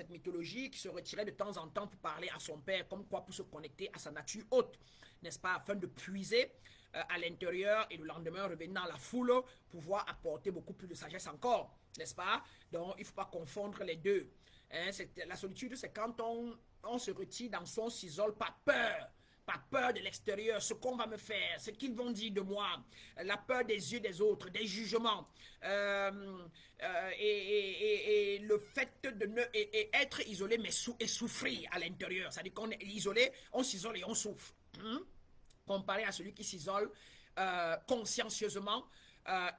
mythologie, qui se retirait de temps en temps pour parler à son père, comme quoi pour se connecter à sa nature haute, n'est-ce pas, afin de puiser à l'intérieur et le lendemain revenir dans la foule, pouvoir apporter beaucoup plus de sagesse encore, n'est-ce pas. Donc il ne faut pas confondre les deux, hein. La solitude, c'est quand on se retire dans son s'isole, pas peur de l'extérieur, ce qu'on va me faire, ce qu'ils vont dire de moi, la peur des yeux des autres, des jugements, et le fait de être isolé mais souffrir à l'intérieur. C'est-à-dire qu'on est isolé, on s'isole et on souffre. Comparé à celui qui s'isole consciencieusement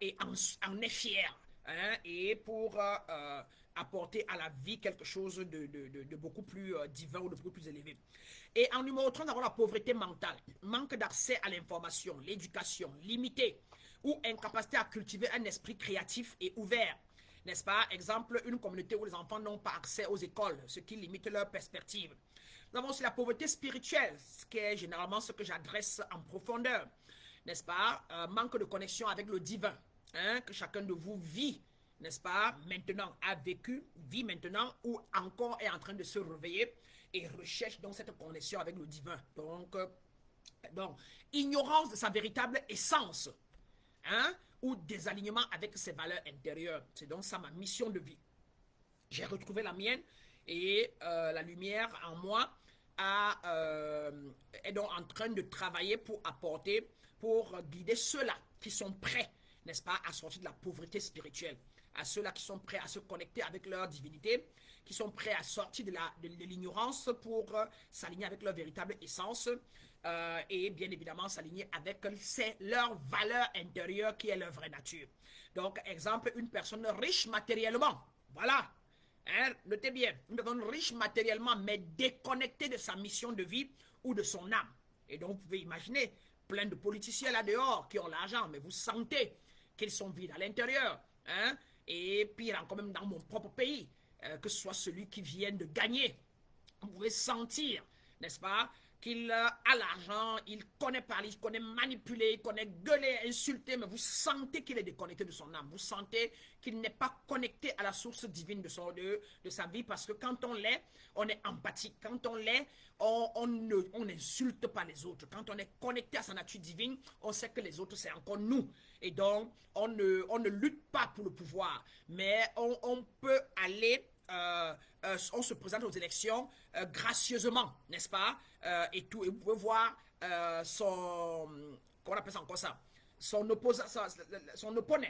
et en est fier, hein, et pour apporter à la vie quelque chose de beaucoup plus divin ou de beaucoup plus élevé. Et en numéro 3, nous avons la pauvreté mentale. Manque d'accès à l'information, l'éducation limitée ou incapacité à cultiver un esprit créatif et ouvert. N'est-ce pas? Exemple, une communauté où les enfants n'ont pas accès aux écoles, ce qui limite leur perspective. Nous avons aussi la pauvreté spirituelle, ce qui est généralement ce que j'adresse en profondeur. N'est-ce pas? Manque de connexion avec le divin, hein, que chacun de vous vit, n'est-ce pas, maintenant, a vécu, vit maintenant ou encore est en train de se réveiller et recherche donc cette connexion avec le divin. Donc ignorance de sa véritable essence, hein, ou désalignement avec ses valeurs intérieures. C'est donc ça ma mission de vie. J'ai retrouvé la mienne et la lumière en moi est donc en train de travailler pour apporter, pour guider ceux-là qui sont prêts, n'est-ce pas, à sortir de la pauvreté spirituelle, à ceux-là qui sont prêts à se connecter avec leur divinité, qui sont prêts à sortir de l'ignorance pour s'aligner avec leur véritable essence, et bien évidemment s'aligner avec leur valeur intérieure qui est leur vraie nature. Donc, exemple, une personne riche matériellement, voilà, hein, notez bien, une personne riche matériellement mais déconnectée de sa mission de vie ou de son âme. Et donc, vous pouvez imaginer plein de politiciens là dehors qui ont l'argent, mais vous sentez qu'ils sont vides à l'intérieur, hein, et pire encore même dans mon propre pays, que ce soit celui qui vient de gagner, vous pouvez sentir, n'est-ce pas, qu'il a l'argent, il connaît parler, il connaît manipuler, il connaît gueuler, insulter, mais vous sentez qu'il est déconnecté de son âme. Vous sentez qu'il n'est pas connecté à la source divine de sa vie, parce que quand on l'est, on est empathique. Quand on l'est, on n'insulte pas les autres. Quand on est connecté à sa nature divine, on sait que les autres, c'est encore nous. Et donc, on ne lutte pas pour le pouvoir, mais on peut aller... on se présente aux élections gracieusement, n'est-ce pas, et tout, et vous pouvez voir comment on appelle ça encore ça, son opponent,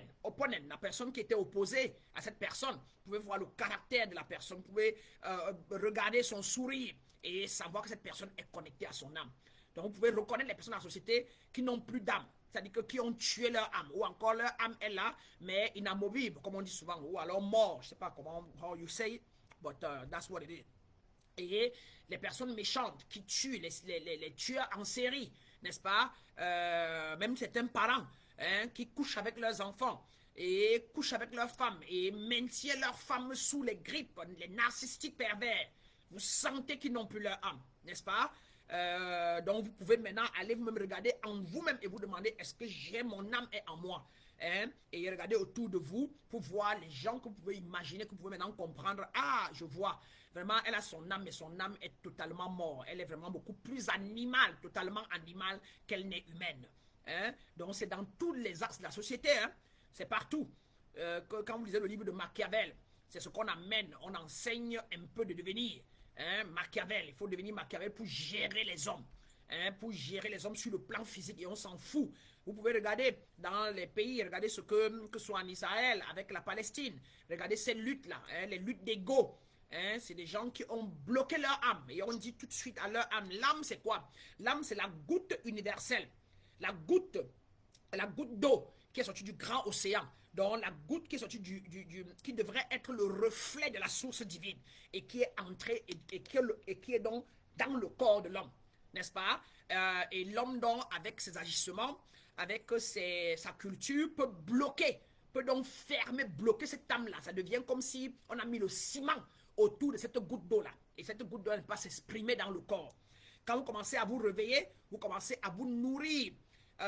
la personne qui était opposée à cette personne. Vous pouvez voir le caractère de la personne, vous pouvez regarder son sourire et savoir que cette personne est connectée à son âme. Donc vous pouvez reconnaître les personnes dans la société qui n'ont plus d'âme, c'est-à-dire que qui ont tué leur âme, ou encore leur âme est là, mais inamovible, comme on dit souvent, ou alors mort, je ne sais pas comment, how you say it, but that's what it is. Et les personnes méchantes qui tuent, les tueurs en série, n'est-ce pas, même certains parents, hein, qui couchent avec leurs enfants, et couchent avec leurs femmes, et maintiennent leurs femmes sous les grippes, les narcissiques pervers. Vous sentez qu'ils n'ont plus leur âme, n'est-ce pas? Donc vous pouvez maintenant aller vous-même regarder en vous-même et vous demander, est-ce que j'ai mon âme est en moi, hein? Et regardez autour de vous pour voir les gens que vous pouvez imaginer, que vous pouvez maintenant comprendre. Ah, je vois, vraiment elle a son âme, mais son âme est totalement morte. Elle est vraiment beaucoup plus animale, totalement animale, qu'elle n'est humaine, hein? Donc c'est dans tous les axes de la société, hein? C'est partout. Quand vous lisez le livre de Machiavel, c'est ce qu'on amène, on enseigne un peu de devenir. Hein, Machiavel, il faut devenir Machiavel pour gérer les hommes, hein, pour gérer les hommes sur le plan physique, et on s'en fout. Vous pouvez regarder dans les pays, regardez ce que ce soit en Israël avec la Palestine, regardez ces luttes-là, hein, les luttes d'ego, hein, c'est des gens qui ont bloqué leur âme, et on dit tout de suite à leur âme, l'âme c'est quoi? L'âme c'est la goutte universelle, la goutte d'eau qui est sortie du grand océan. Donc la goutte qui est sortie qui devrait être le reflet de la source divine et qui est entrée et qui est donc dans le corps de l'homme, n'est-ce pas? Et l'homme donc avec ses agissements, avec sa culture peut donc fermer, bloquer cette âme-là. Ça devient comme si on a mis le ciment autour de cette goutte d'eau-là. Et cette goutte d'eau ne peut pas s'exprimer dans le corps. Quand vous commencez à vous réveiller, vous commencez à vous nourrir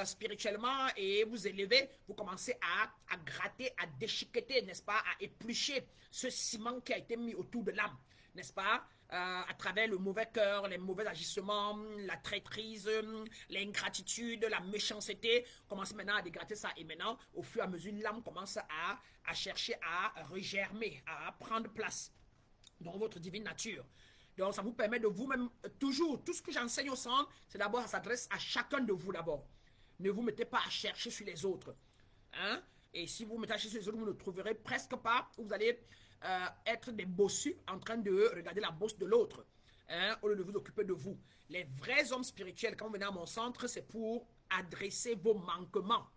spirituellement et vous élevez, vous commencez à gratter, à déchiqueter, n'est-ce pas, à éplucher ce ciment qui a été mis autour de l'âme, n'est-ce pas, à travers le mauvais cœur, les mauvais agissements, la traîtrise, l'ingratitude, la méchanceté. Commencez maintenant à dégratter ça, et maintenant, au fur et à mesure, l'âme commence à chercher à regermer, à prendre place dans votre divine nature. Donc ça vous permet de vous-même, toujours, tout ce que j'enseigne au centre, c'est d'abord, ça s'adresse à chacun de vous d'abord. Ne vous mettez pas à chercher sur les autres, hein? Et si vous mettez à chercher sur les autres, vous ne trouverez presque pas. Vous allez être des bossus en train de regarder la bosse de l'autre, hein, au lieu de vous occuper de vous. Les vrais hommes spirituels, quand vous venez à mon centre, c'est pour adresser vos manquements,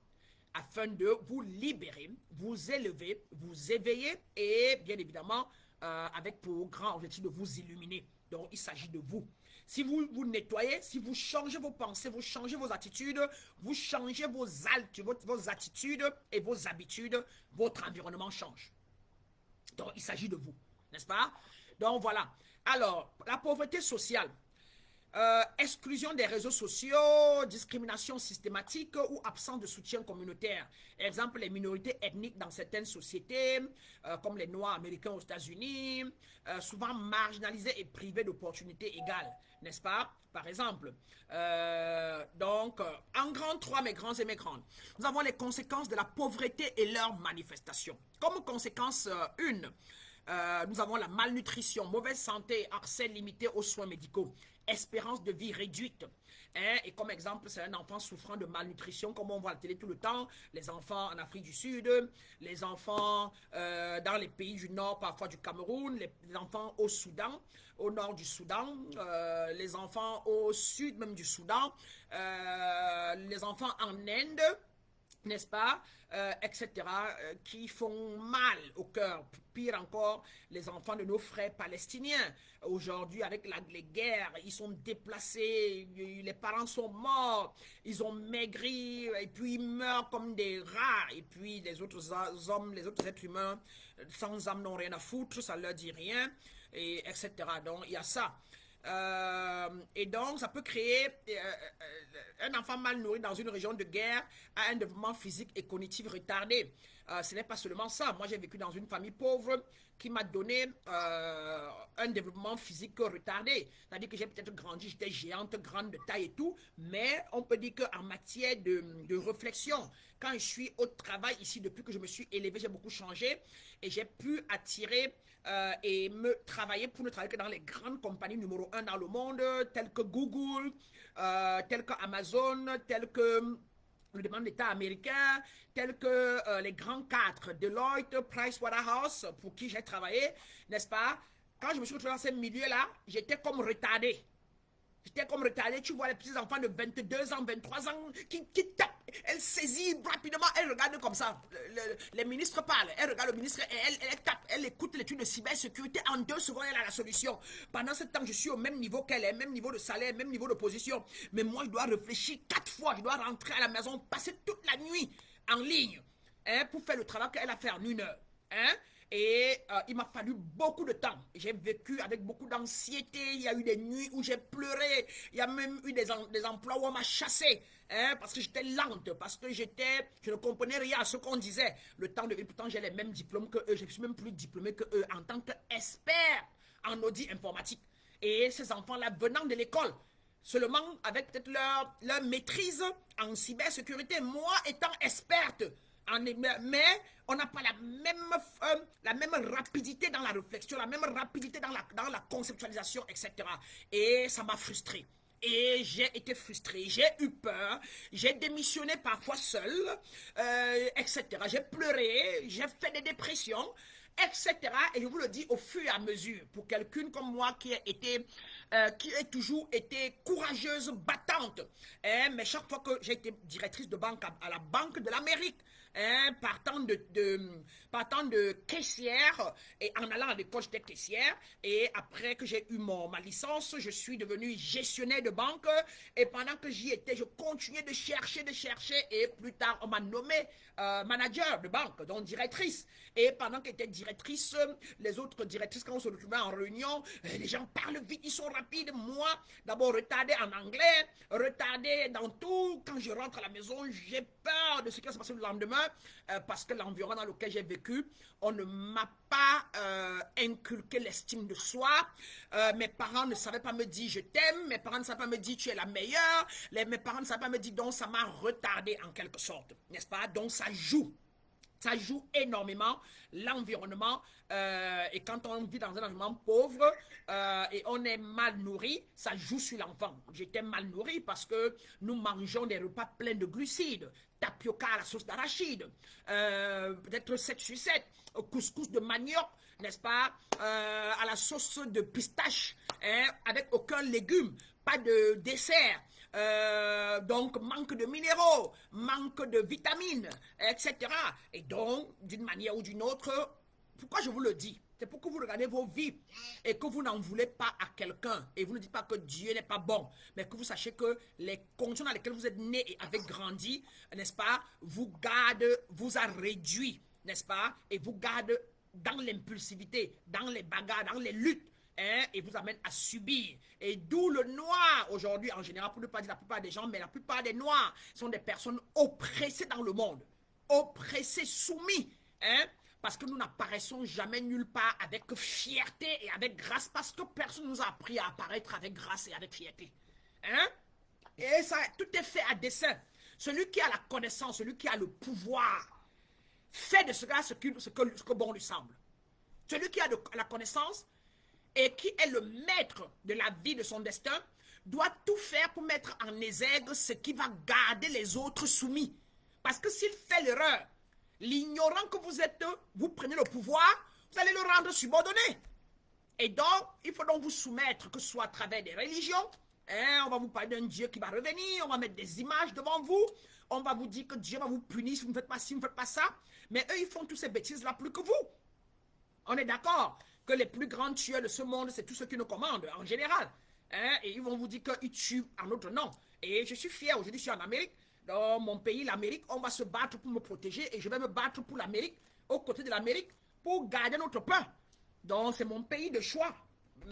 afin de vous libérer, vous élever, vous éveiller et bien évidemment avec pour grand objectif de vous illuminer. Donc il s'agit de vous. Si vous vous nettoyez, si vous changez vos pensées, vous changez vos attitudes, vous changez vos attitudes et vos habitudes, votre environnement change. Donc il s'agit de vous, n'est-ce pas? Donc voilà. Alors, la pauvreté sociale. Exclusion des réseaux sociaux, discrimination systématique ou absence de soutien communautaire. Exemple, les minorités ethniques dans certaines sociétés, comme les Noirs américains aux États-Unis, souvent marginalisés et privés d'opportunités égales, n'est-ce pas? Par exemple, donc, en grand 3, mes grands et mes grandes, nous avons les conséquences de la pauvreté et leurs manifestations. Comme conséquence 1, nous avons la malnutrition, mauvaise santé, accès limité aux soins médicaux. espérance de vie réduite. Hein? Et comme exemple, c'est un enfant souffrant de malnutrition, comme on voit à la télé tout le temps, les enfants en Afrique du Sud, les enfants dans les pays du Nord, parfois du Cameroun, les enfants au Soudan, au nord du Soudan, les enfants au sud même du Soudan, les enfants en Inde, n'est-ce pas, etc., qui font mal au cœur. Pire encore, les enfants de nos frères palestiniens. Aujourd'hui, avec les guerres, ils sont déplacés, les parents sont morts, ils ont maigri, et puis ils meurent comme des rats. Et puis les autres hommes, les autres êtres humains, sans âme, n'ont rien à foutre, ça ne leur dit rien, et etc. Donc, il y a ça. Et donc, ça peut créer un enfant mal nourri dans une région de guerre a un développement physique et cognitif retardé. Ce n'est pas seulement ça. Moi, j'ai vécu dans une famille pauvre qui m'a donné un développement physique retardé. C'est-à-dire que j'ai peut-être grandi, j'étais géante, grande de taille et tout, mais on peut dire qu'en matière de réflexion, quand je suis au travail ici, depuis que je me suis élevé, j'ai beaucoup changé et j'ai pu attirer et me travailler pour ne travailler que dans les grandes compagnies numéro 1 dans le monde, telles que Google, telles que Amazon, telles que le demande d'État américain, tels que les grands quatre, Deloitte, Pricewaterhouse, pour qui j'ai travaillé, n'est-ce pas? Quand je me suis retrouvé dans ces milieux-là, j'étais comme retardé. J'étais comme retardé. Tu vois les petits enfants de 22 ans, 23 ans qui tapent. Elle saisit rapidement, elle regarde comme ça. Les ministres parlent, elle regarde le ministre et elle tape. Elle écoute l'étude de cybersécurité. En 2 secondes, elle a la solution. Pendant ce temps, je suis au même niveau qu'elle est, même niveau de salaire, même niveau de position. Mais moi, je dois réfléchir 4 fois. Je dois rentrer à la maison, passer toute la nuit en ligne, hein, pour faire le travail qu'elle a fait en 1 heure. Hein? Et il m'a fallu beaucoup de temps. J'ai vécu avec beaucoup d'anxiété. Il y a eu des nuits où j'ai pleuré. Il y a même eu des emplois où on m'a chassé. Hein, parce que j'étais lente, parce que je ne comprenais rien à ce qu'on disait. Le temps de vie, pourtant j'ai les mêmes diplômes que eux. Je suis même plus diplômé que eux en tant qu'expert en audit informatique. Et ces enfants-là venant de l'école, seulement avec peut-être leur maîtrise en cybersécurité, moi étant experte, mais on n'a pas la même rapidité dans la réflexion, la même rapidité dans la conceptualisation, etc. Et ça m'a frustré. Et j'ai été frustré, j'ai eu peur, j'ai démissionné parfois seul, etc. J'ai pleuré, j'ai fait des dépressions, etc. Et je vous le dis au fur et à mesure, pour quelqu'une comme moi qui a toujours été courageuse, battante. Hein, mais chaque fois que j'ai été directrice de banque à la Banque de l'Amérique, hein, partant de caissière, et en allant à l'école, j'étais caissière, et après que j'ai eu ma licence, je suis devenue gestionnaire de banque, et pendant que j'y étais, je continuais de chercher, et plus tard, on m'a nommé manager de banque, donc directrice. Et pendant qu'elle était directrice, les autres directrices, quand on se retrouvait en réunion, les gens parlent vite, ils sont rapides. Moi, d'abord retardé en anglais, retardé dans tout. Quand je rentre à la maison, j'ai peur de ce qui va se passer le lendemain, parce que l'environnement dans lequel j'ai vécu, on ne m'a pas inculqué l'estime de soi. Mes parents ne savaient pas me dire je t'aime, mes parents ne savaient pas me dire tu es la meilleure, mes parents ne savaient pas me dire, donc ça m'a retardé en quelque sorte, n'est-ce pas? Donc ça joue. Ça joue énormément, l'environnement, et quand on vit dans un environnement pauvre et on est mal nourri, ça joue sur l'enfant. J'étais mal nourri parce que nous mangeons des repas pleins de glucides, tapioca à la sauce d'arachide, peut-être 7 sur 7, couscous de manioc, n'est-ce pas, à la sauce de pistache, hein, avec aucun légume, pas de dessert. Donc manque de minéraux, manque de vitamines, etc. Et donc, d'une manière ou d'une autre, pourquoi je vous le dis? C'est pour que vous regardez vos vies et que vous n'en voulez pas à quelqu'un. Et vous ne dites pas que Dieu n'est pas bon, mais que vous sachiez que les conditions dans lesquelles vous êtes né et avez grandi, n'est-ce pas, vous a réduit, n'est-ce pas, et vous garde dans l'impulsivité, dans les bagarres, dans les luttes. Hein, et vous amène à subir. Et d'où le noir aujourd'hui en général, pour ne pas dire la plupart des gens, mais la plupart des noirs sont des personnes oppressées dans le monde, oppressées, soumis, hein, parce que nous n'apparaissons jamais nulle part avec fierté et avec grâce, parce que personne ne nous a appris à apparaître avec grâce et avec fierté, hein? Et ça, tout est fait à dessein. Celui qui a la connaissance, celui qui a le pouvoir, fait de ce gars ce que bon lui semble. Celui qui a la connaissance et qui est le maître de la vie, de son destin, doit tout faire pour mettre en exergue ce qui va garder les autres soumis. Parce que s'il fait l'erreur, l'ignorant que vous êtes, vous prenez le pouvoir, vous allez le rendre subordonné. Et donc, il faut donc vous soumettre, que ce soit à travers des religions. On va vous parler d'un Dieu qui va revenir, on va mettre des images devant vous, on va vous dire que Dieu va vous punir si vous ne faites pas ci, vous ne faites pas ça. Mais eux, ils font toutes ces bêtises-là plus que vous. On est d'accord que les plus grands tueurs de ce monde, c'est tous ceux qui nous commandent, en général. Et ils vont vous dire qu'ils tuent en notre nom. Et je suis fier, aujourd'hui je suis en Amérique. Dans mon pays, l'Amérique, on va se battre pour me protéger et je vais me battre pour l'Amérique, aux côtés de l'Amérique, pour garder notre pain. Donc, c'est mon pays de choix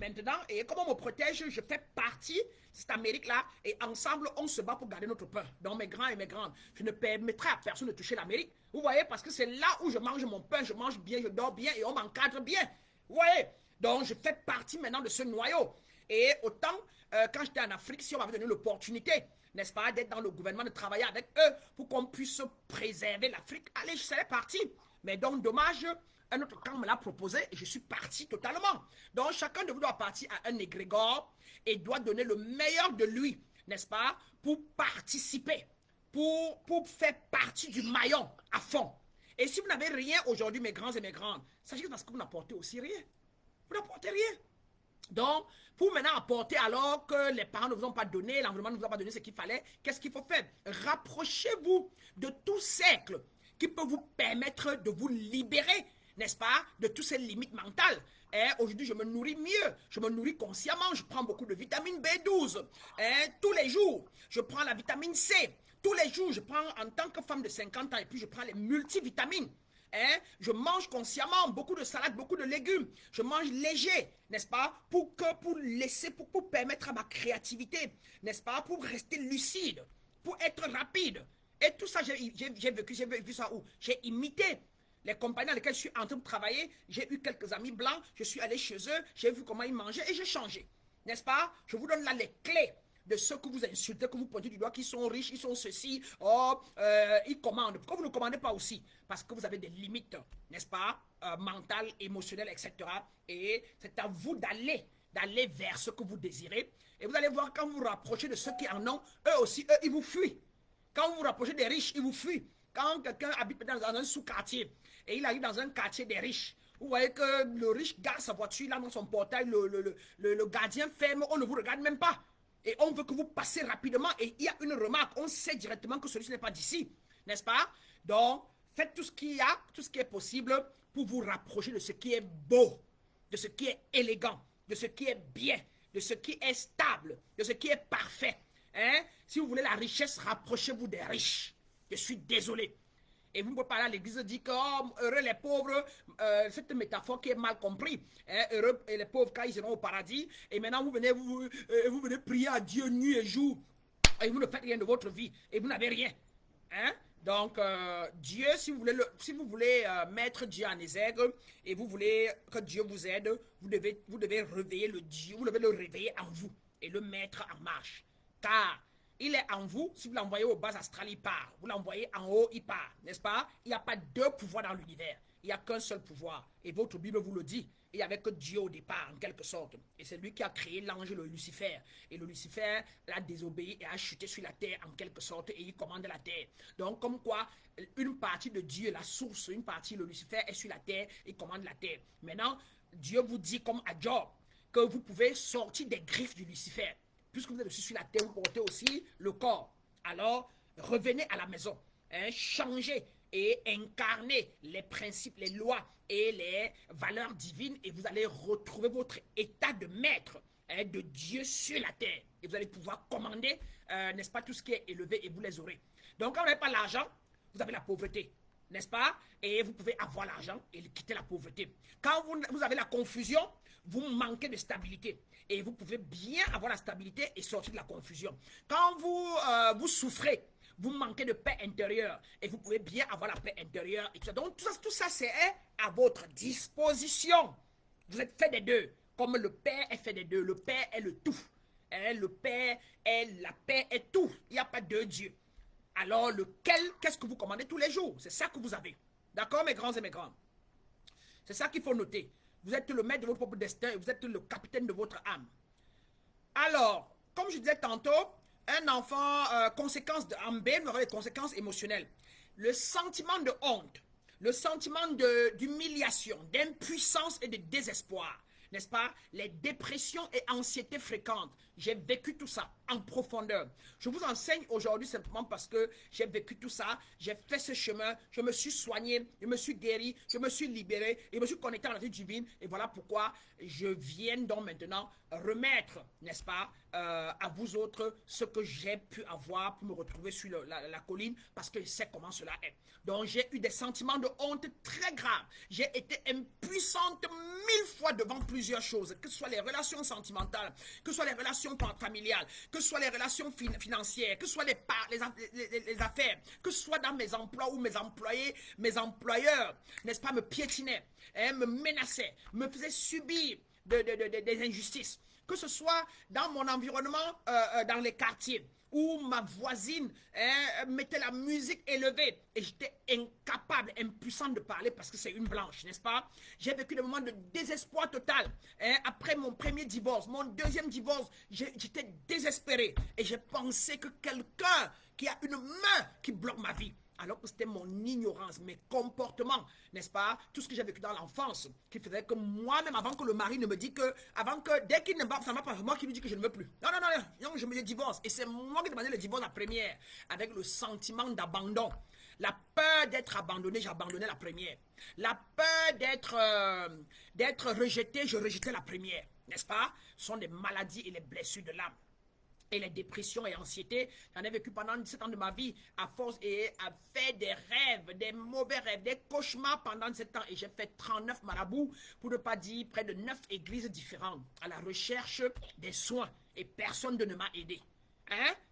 maintenant. Et comme on me protège, je fais partie de cette Amérique-là. Et ensemble, on se bat pour garder notre pain. Donc, mes grands et mes grandes, je ne permettrai à personne de toucher l'Amérique. Vous voyez, parce que c'est là où je mange mon pain, je mange bien, je dors bien et on m'encadre bien. Vous voyez? Donc, je fais partie maintenant de ce noyau. Et autant, quand j'étais en Afrique, si on m'avait donné l'opportunité, n'est-ce pas, d'être dans le gouvernement, de travailler avec eux pour qu'on puisse préserver l'Afrique, allez, je serais parti. Mais donc, dommage, un autre camp me l'a proposé et je suis parti totalement. Donc, chacun de vous doit partir à un égrégore et doit donner le meilleur de lui, n'est-ce pas, pour participer, pour faire partie du maillon à fond. Et si vous n'avez rien aujourd'hui, mes grands et mes grandes, sachez que parce que vous n'apportez aussi rien. Vous n'apportez rien. Donc, pour maintenant apporter alors que les parents ne vous ont pas donné, l'environnement ne vous a pas donné ce qu'il fallait, qu'est-ce qu'il faut faire? Rapprochez-vous de tout cercle qui peut vous permettre de vous libérer, n'est-ce pas, de toutes ces limites mentales. Aujourd'hui, je me nourris mieux, je me nourris consciemment, je prends beaucoup de vitamine B12. Tous les jours, je prends la vitamine C. Tous les jours, je prends en tant que femme de 50 ans et puis je prends les multivitamines. Je mange consciemment beaucoup de salades, beaucoup de légumes. Je mange léger, n'est-ce pas, pour permettre à ma créativité, n'est-ce pas, pour rester lucide, pour être rapide. Et tout ça, j'ai vécu ça où? J'ai imité les compagnies dans lesquelles je suis en train de travailler. J'ai eu quelques amis blancs, je suis allé chez eux, j'ai vu comment ils mangeaient et j'ai changé, n'est-ce pas? Je vous donne là les clés de ceux que vous insultez, que vous pointez du doigt, qui sont riches, ils sont ceci, ils commandent. Pourquoi vous ne commandez pas aussi? Parce que vous avez des limites, n'est-ce pas, mentales, émotionnelles, etc. Et c'est à vous d'aller vers ce que vous désirez. Et vous allez voir, quand vous vous rapprochez de ceux qui en ont, eux aussi, ils vous fuient. Quand vous vous rapprochez des riches, ils vous fuient. Quand quelqu'un habite dans un sous-quartier et il arrive dans un quartier des riches, vous voyez que le riche garde sa voiture, là dans son portail, le gardien ferme, on ne vous regarde même pas. Et on veut que vous passez rapidement et il y a une remarque, on sait directement que celui-ci n'est pas d'ici, n'est-ce pas? Donc, faites tout ce qu'il y a, tout ce qui est possible pour vous rapprocher de ce qui est beau, de ce qui est élégant, de ce qui est bien, de ce qui est stable, de ce qui est parfait. Si vous voulez la richesse, rapprochez-vous des riches. Je suis désolé. Et vous ne pouvez pas aller à l'église dire que heureux les pauvres, cette métaphore qui est mal comprise. Heureux les pauvres quand ils iront au paradis. Et maintenant vous venez prier à Dieu nuit et jour. Et vous ne faites rien de votre vie. Et vous n'avez rien. Donc Dieu, si vous voulez mettre Dieu en exergue et vous voulez que Dieu vous aide, vous devez réveiller le Dieu, vous devez le réveiller en vous et le mettre en marche. Car il est en vous, si vous l'envoyez au bas astral, il part. Vous l'envoyez en haut, il part. N'est-ce pas? Il n'y a pas deux pouvoirs dans l'univers. Il n'y a qu'un seul pouvoir. Et votre Bible vous le dit. Il n'y avait que Dieu au départ, en quelque sorte. Et c'est lui qui a créé l'ange, le Lucifer. Et le Lucifer l'a désobéi et a chuté sur la terre, en quelque sorte, et il commande la terre. Donc, comme quoi, une partie de Dieu, la source, une partie, le Lucifer, est sur la terre, il commande la terre. Maintenant, Dieu vous dit, comme à Job, que vous pouvez sortir des griffes du Lucifer. Puisque vous êtes aussi sur la terre, vous portez aussi le corps. Alors, revenez à la maison. Changez et incarnez les principes, les lois et les valeurs divines et vous allez retrouver votre état de maître de Dieu sur la terre. Et vous allez pouvoir commander, n'est-ce pas, tout ce qui est élevé et vous les aurez. Donc, quand vous n'avez pas l'argent, vous avez la pauvreté, n'est-ce pas? Et vous pouvez avoir l'argent et quitter la pauvreté. Quand vous avez la confusion, vous manquez de stabilité. Et vous pouvez bien avoir la stabilité et sortir de la confusion. Quand vous souffrez, vous manquez de paix intérieure. Et vous pouvez bien avoir la paix intérieure. Et tout ça. Donc tout ça c'est à votre disposition. Vous êtes fait des deux. Comme le Père est fait des deux. Le Père est le tout. Le Père est la paix est tout. Il n'y a pas deux dieux. Alors qu'est-ce que vous commandez tous les jours? C'est ça que vous avez. D'accord, mes grands et mes grandes? C'est ça qu'il faut noter. Vous êtes le maître de votre propre destin et vous êtes le capitaine de votre âme. Alors, comme je disais tantôt, un enfant, conséquence en B, nous avons les conséquences émotionnelles. Le sentiment de honte, le sentiment d'humiliation, d'impuissance et de désespoir, n'est-ce pas? Les dépressions et anxiétés fréquentes. J'ai vécu tout ça en profondeur. Je vous enseigne aujourd'hui simplement parce que j'ai vécu tout ça, j'ai fait ce chemin, je me suis soigné, je me suis guéri, je me suis libéré, et je me suis connecté à la vie divine. Et voilà pourquoi je viens donc maintenant remettre, n'est-ce pas, à vous autres ce que j'ai pu avoir pour me retrouver sur la colline, parce que je sais comment cela est. Donc j'ai eu des sentiments de honte très graves. J'ai été impuissante 1000 fois devant plusieurs choses, que ce soit les relations sentimentales, que ce soit les relations familiales, que ce soit les relations financières, que ce soit les affaires, que ce soit dans mes emplois où mes employés, mes employeurs, n'est-ce pas, me piétinaient, me menaçaient, me faisaient subir des injustices, que ce soit dans mon environnement, dans les quartiers, où ma voisine mettait la musique élevée et j'étais incapable, impuissante de parler parce que c'est une blanche, n'est-ce pas? J'ai vécu des moments de désespoir total. Après mon premier divorce, mon deuxième divorce, j'étais désespéré et j'ai pensé que quelqu'un qui a une main qui bloque ma vie, alors que c'était mon ignorance, mes comportements, n'est-ce pas? Tout ce que j'ai vécu dans l'enfance, qui faisait que moi-même, avant que le mari ne me dise que, dès qu'il ne va, ça ne va pas, moi qui lui dis que je ne veux plus. Non, je me divorce. Et c'est moi qui demandais le divorce la première, avec le sentiment d'abandon. La peur d'être abandonné, j'abandonnais la première. La peur d'être rejeté, je rejetais la première, n'est-ce pas? Ce sont des maladies et les blessures de l'âme. Et les dépressions et anxiétés, j'en ai vécu pendant 17 ans de ma vie, à force et à faire des rêves, des mauvais rêves, des cauchemars pendant 17 ans. Et j'ai fait 39 marabouts, pour ne pas dire près de 9 églises différentes, à la recherche des soins. Et personne ne m'a aidé.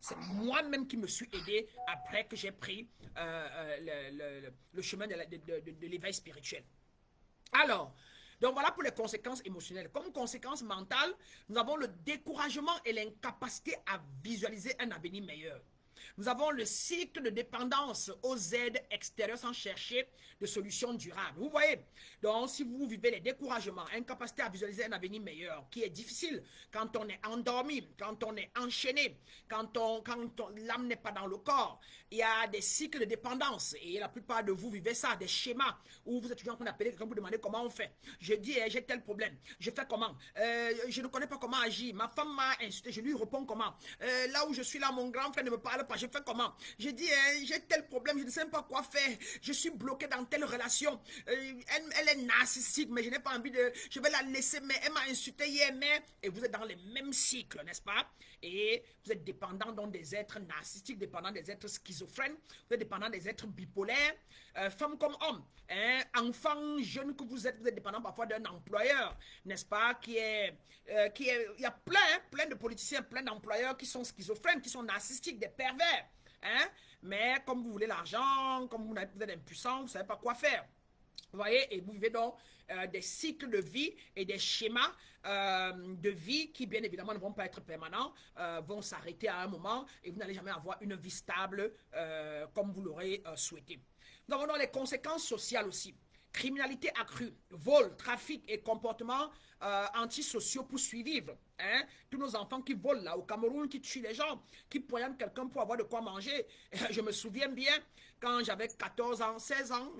C'est moi-même qui me suis aidé après que j'ai pris le chemin de l'éveil spirituel. Alors, donc voilà pour les conséquences émotionnelles. Comme conséquence mentale, nous avons le découragement et l'incapacité à visualiser un avenir meilleur. Nous avons le cycle de dépendance aux aides extérieures sans chercher de solutions durables. Vous voyez? Donc, si vous vivez les découragements, incapacité à visualiser un avenir meilleur, qui est difficile quand on est endormi, quand on est enchaîné, quand l'âme n'est pas dans le corps, il y a des cycles de dépendance et la plupart de vous vivez ça, des schémas où vous êtes toujours en train d'appeler quelqu'un pour demander comment on fait. Je dis, j'ai tel problème, je fais comment? Je ne connais pas comment agir, ma femme m'a insulté, je lui réponds comment? Là où je suis là, mon grand frère ne me parle pas, je fais comment? Je dis, j'ai tel problème, je ne sais même pas quoi faire, je suis bloqué dans telle relation, elle est narcissique, mais je n'ai pas envie de, je vais la laisser, mais elle m'a insulté hier, mais, et vous êtes dans les mêmes cycles, n'est-ce pas? Et vous êtes dépendant donc des êtres narcissiques, dépendant des êtres schizophrènes, vous êtes dépendant des êtres bipolaires, femmes comme hommes, enfants, jeunes que vous êtes dépendant parfois d'un employeur, n'est-ce pas? Il y a plein de politiciens, plein d'employeurs qui sont schizophrènes, qui sont narcissiques, des pervers, mais comme vous voulez l'argent, comme vous êtes impuissant, vous ne savez pas quoi faire. Vous voyez, et vous vivez donc des cycles de vie et des schémas de vie qui, bien évidemment, ne vont pas être permanents, vont s'arrêter à un moment et vous n'allez jamais avoir une vie stable comme vous l'aurez souhaité. Nous avons donc les conséquences sociales aussi. Criminalité accrue, vol, trafic et comportements antisociaux pour survivre. Tous nos enfants qui volent là au Cameroun, qui tuent les gens, qui poignardent quelqu'un pour avoir de quoi manger. Je me souviens bien, quand j'avais 14 ans, 16 ans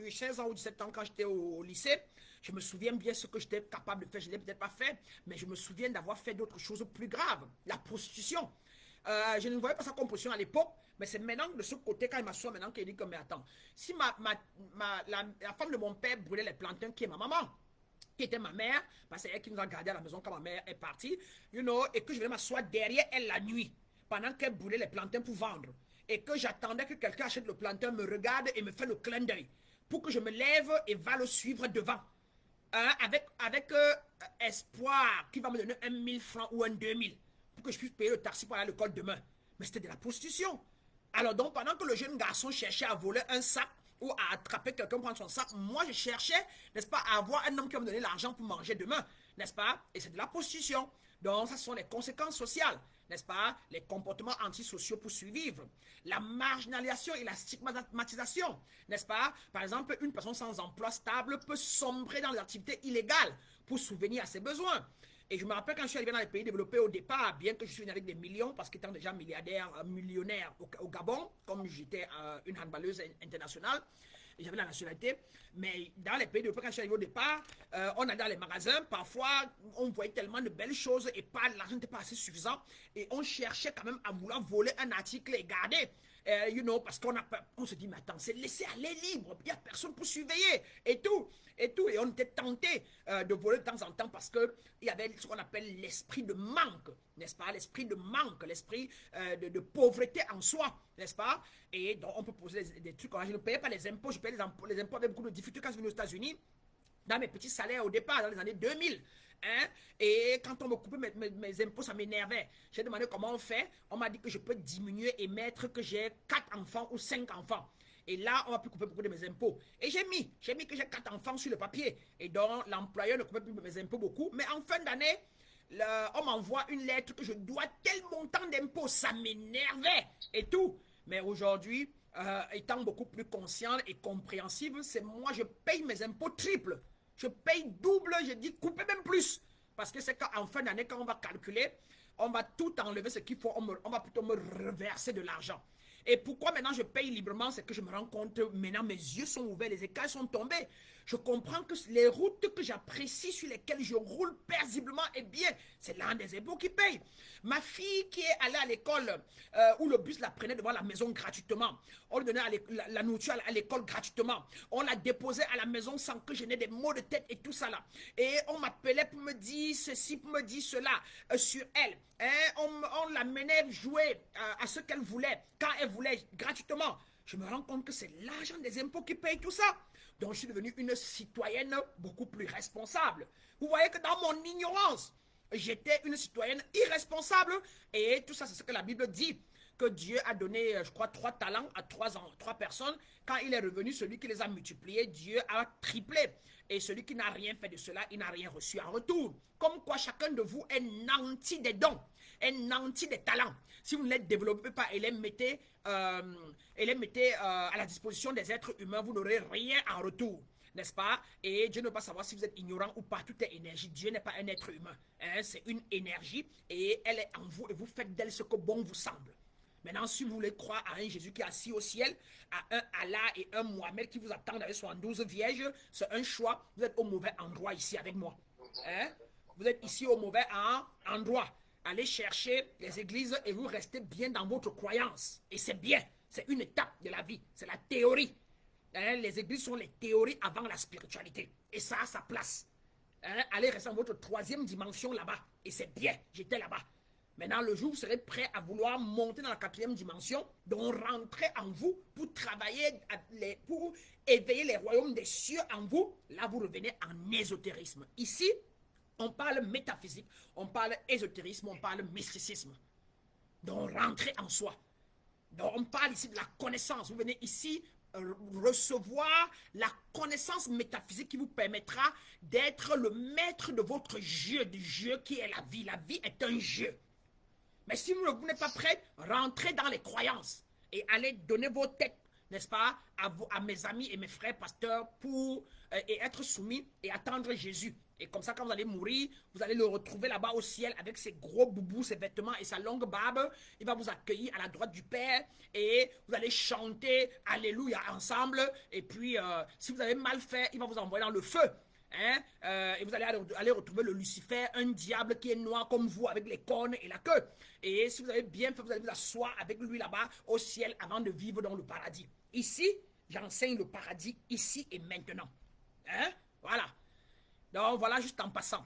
ou 17 ans, quand j'étais au lycée, je me souviens bien ce que j'étais capable de faire. Je ne l'ai peut-être pas fait, mais je me souviens d'avoir fait d'autres choses plus graves. La prostitution. Je ne voyais pas ça comme prostitution à l'époque, mais c'est maintenant de ce côté, quand il m'assoit maintenant, qu'il dit que, mais attends, si la femme de mon père brûlait les plantains, qui est ma maman, qui était ma mère, parce que c'est elle qui nous a gardés à la maison quand ma mère est partie, et que je venais m'asseoir derrière elle la nuit, pendant qu'elle brûlait les plantains pour vendre, et que j'attendais que quelqu'un achète le plantain, me regarde et me fait le clin d'œil, pour que je me lève et va le suivre devant, avec espoir qu'il va me donner 1000 francs ou 2000, pour que je puisse payer le taxi pour aller à l'école demain. Mais c'était de la prostitution. Alors donc, pendant que le jeune garçon cherchait à voler un sac ou à attraper quelqu'un pour prendre son sac, moi je cherchais, n'est-ce pas, à avoir un homme qui va me donner l'argent pour manger demain, n'est-ce pas? Et c'est de la prostitution. Donc, ça sont les conséquences sociales, n'est-ce pas? Les comportements antisociaux pour survivre. La marginalisation et la stigmatisation, n'est-ce pas? Par exemple, une personne sans emploi stable peut sombrer dans des activités illégales pour subvenir à ses besoins. Et je me rappelle quand je suis arrivé dans les pays développés au départ, bien que je suis venu avec des millions, parce qu'étant déjà milliardaire, millionnaire au Gabon, comme j'étais une handballeuse internationale, et j'avais la nationalité, mais dans les pays développés, quand je suis arrivé au départ, on allait dans les magasins, parfois on voyait tellement de belles choses et pas l'argent n'était pas assez suffisant, et on cherchait quand même à vouloir voler un article et garder. Parce on se dit, mais attends, c'est laissé aller libre, il n'y a personne pour surveiller, et tout, et on était tenté de voler de temps en temps parce qu'il y avait ce qu'on appelle l'esprit de manque, n'est-ce pas, l'esprit de manque, l'esprit de pauvreté en soi, n'est-ce pas, et donc on peut poser des trucs, je ne payais pas les impôts, je payais les impôts avec beaucoup de difficultés quand je suis venu aux États-Unis, dans mes petits salaires au départ, dans les années 2000, hein, et quand on me coupait mes impôts, ça m'énervait. J'ai demandé comment on fait. On m'a dit que je peux diminuer et mettre que j'ai 4 enfants ou 5 enfants. Et là, on va plus couper beaucoup de mes impôts. Et j'ai mis que j'ai 4 enfants sur le papier. Et donc, l'employeur ne coupait plus mes impôts beaucoup. Mais en fin d'année, on m'envoie une lettre que je dois tel montant d'impôts. Ça m'énervait et tout. Mais aujourd'hui, étant beaucoup plus consciente et compréhensible, c'est moi, je paye mes impôts triple. Je paye double, je dis coupez même plus. Parce que c'est qu'en fin d'année, quand on va calculer, on va tout enlever ce qu'il faut, on va plutôt me reverser de l'argent. Et pourquoi maintenant je paye librement, c'est que je me rends compte, maintenant mes yeux sont ouverts, les écailles sont tombés. Je comprends que les routes que j'apprécie, sur lesquelles je roule paisiblement et bien, c'est l'un des impôts qui paye. Ma fille qui est allée à l'école, où le bus la prenait devant la maison gratuitement, on lui donnait la nourriture à l'école gratuitement, on la déposait à la maison sans que je n'ai des maux de tête et tout ça là. Et on m'appelait pour me dire ceci, pour me dire cela sur elle. Hein, on l'amenait jouer à ce qu'elle voulait, quand elle voulait, gratuitement. Je me rends compte que c'est l'argent des impôts qui paye tout ça. Donc, je suis devenue une citoyenne beaucoup plus responsable. Vous voyez que dans mon ignorance, j'étais une citoyenne irresponsable. Et tout ça, c'est ce que la Bible dit. Que Dieu a donné, je crois, 3 talents à 3 personnes. Quand il est revenu, celui qui les a multipliés, Dieu a triplé. Et celui qui n'a rien fait de cela, il n'a rien reçu en retour. Comme quoi, chacun de vous est nanti des dons, est nanti des talents. Si vous ne les développez pas et les mettez à la disposition des êtres humains, vous n'aurez rien en retour, n'est-ce pas? Et Dieu ne peut pas savoir si vous êtes ignorant ou pas. Tout est énergie. Dieu n'est pas un être humain, hein? C'est une énergie et elle est en vous et vous faites d'elle ce que bon vous semble. Maintenant, si vous voulez croire à un Jésus qui est assis au ciel, à un Allah et un Mohamed qui vous attendent avec 72 vierges, c'est un choix. Vous êtes au mauvais endroit ici avec moi, hein? Vous êtes ici au mauvais endroit. Allez chercher les églises et vous restez bien dans votre croyance. Et c'est bien. C'est une étape de la vie. C'est la théorie. Hein? Les églises sont les théories avant la spiritualité. Et ça a sa place. Hein? Allez rester dans votre 3e dimension là-bas. Et c'est bien. J'étais là-bas. Maintenant, le jour où vous serez prêt à vouloir monter dans la 4e dimension, donc rentrer en vous pour travailler, pour éveiller les royaumes des cieux en vous, là vous revenez en ésotérisme. Ici, on parle métaphysique, on parle ésotérisme, on parle mysticisme. Donc, rentrez en soi. Donc, on parle ici de la connaissance. Vous venez ici recevoir la connaissance métaphysique qui vous permettra d'être le maître de votre jeu, du jeu qui est la vie. La vie est un jeu. Mais si vous n'êtes pas prêt, rentrez dans les croyances et allez donner vos têtes, n'est-ce pas, à mes amis et mes frères pasteurs pour être soumis et attendre Jésus. Et comme ça, quand vous allez mourir, vous allez le retrouver là-bas au ciel avec ses gros boubous, ses vêtements et sa longue barbe. Il va vous accueillir à la droite du Père et vous allez chanter Alléluia ensemble. Et puis, si vous avez mal fait, il va vous envoyer dans le feu. Hein? Et vous allez aller retrouver le Lucifer, un diable qui est noir comme vous avec les cornes et la queue. Et si vous avez bien fait, vous allez vous asseoir avec lui là-bas au ciel avant de vivre dans le paradis. Ici, j'enseigne le paradis ici et maintenant. Hein? Voilà. Donc voilà, juste en passant.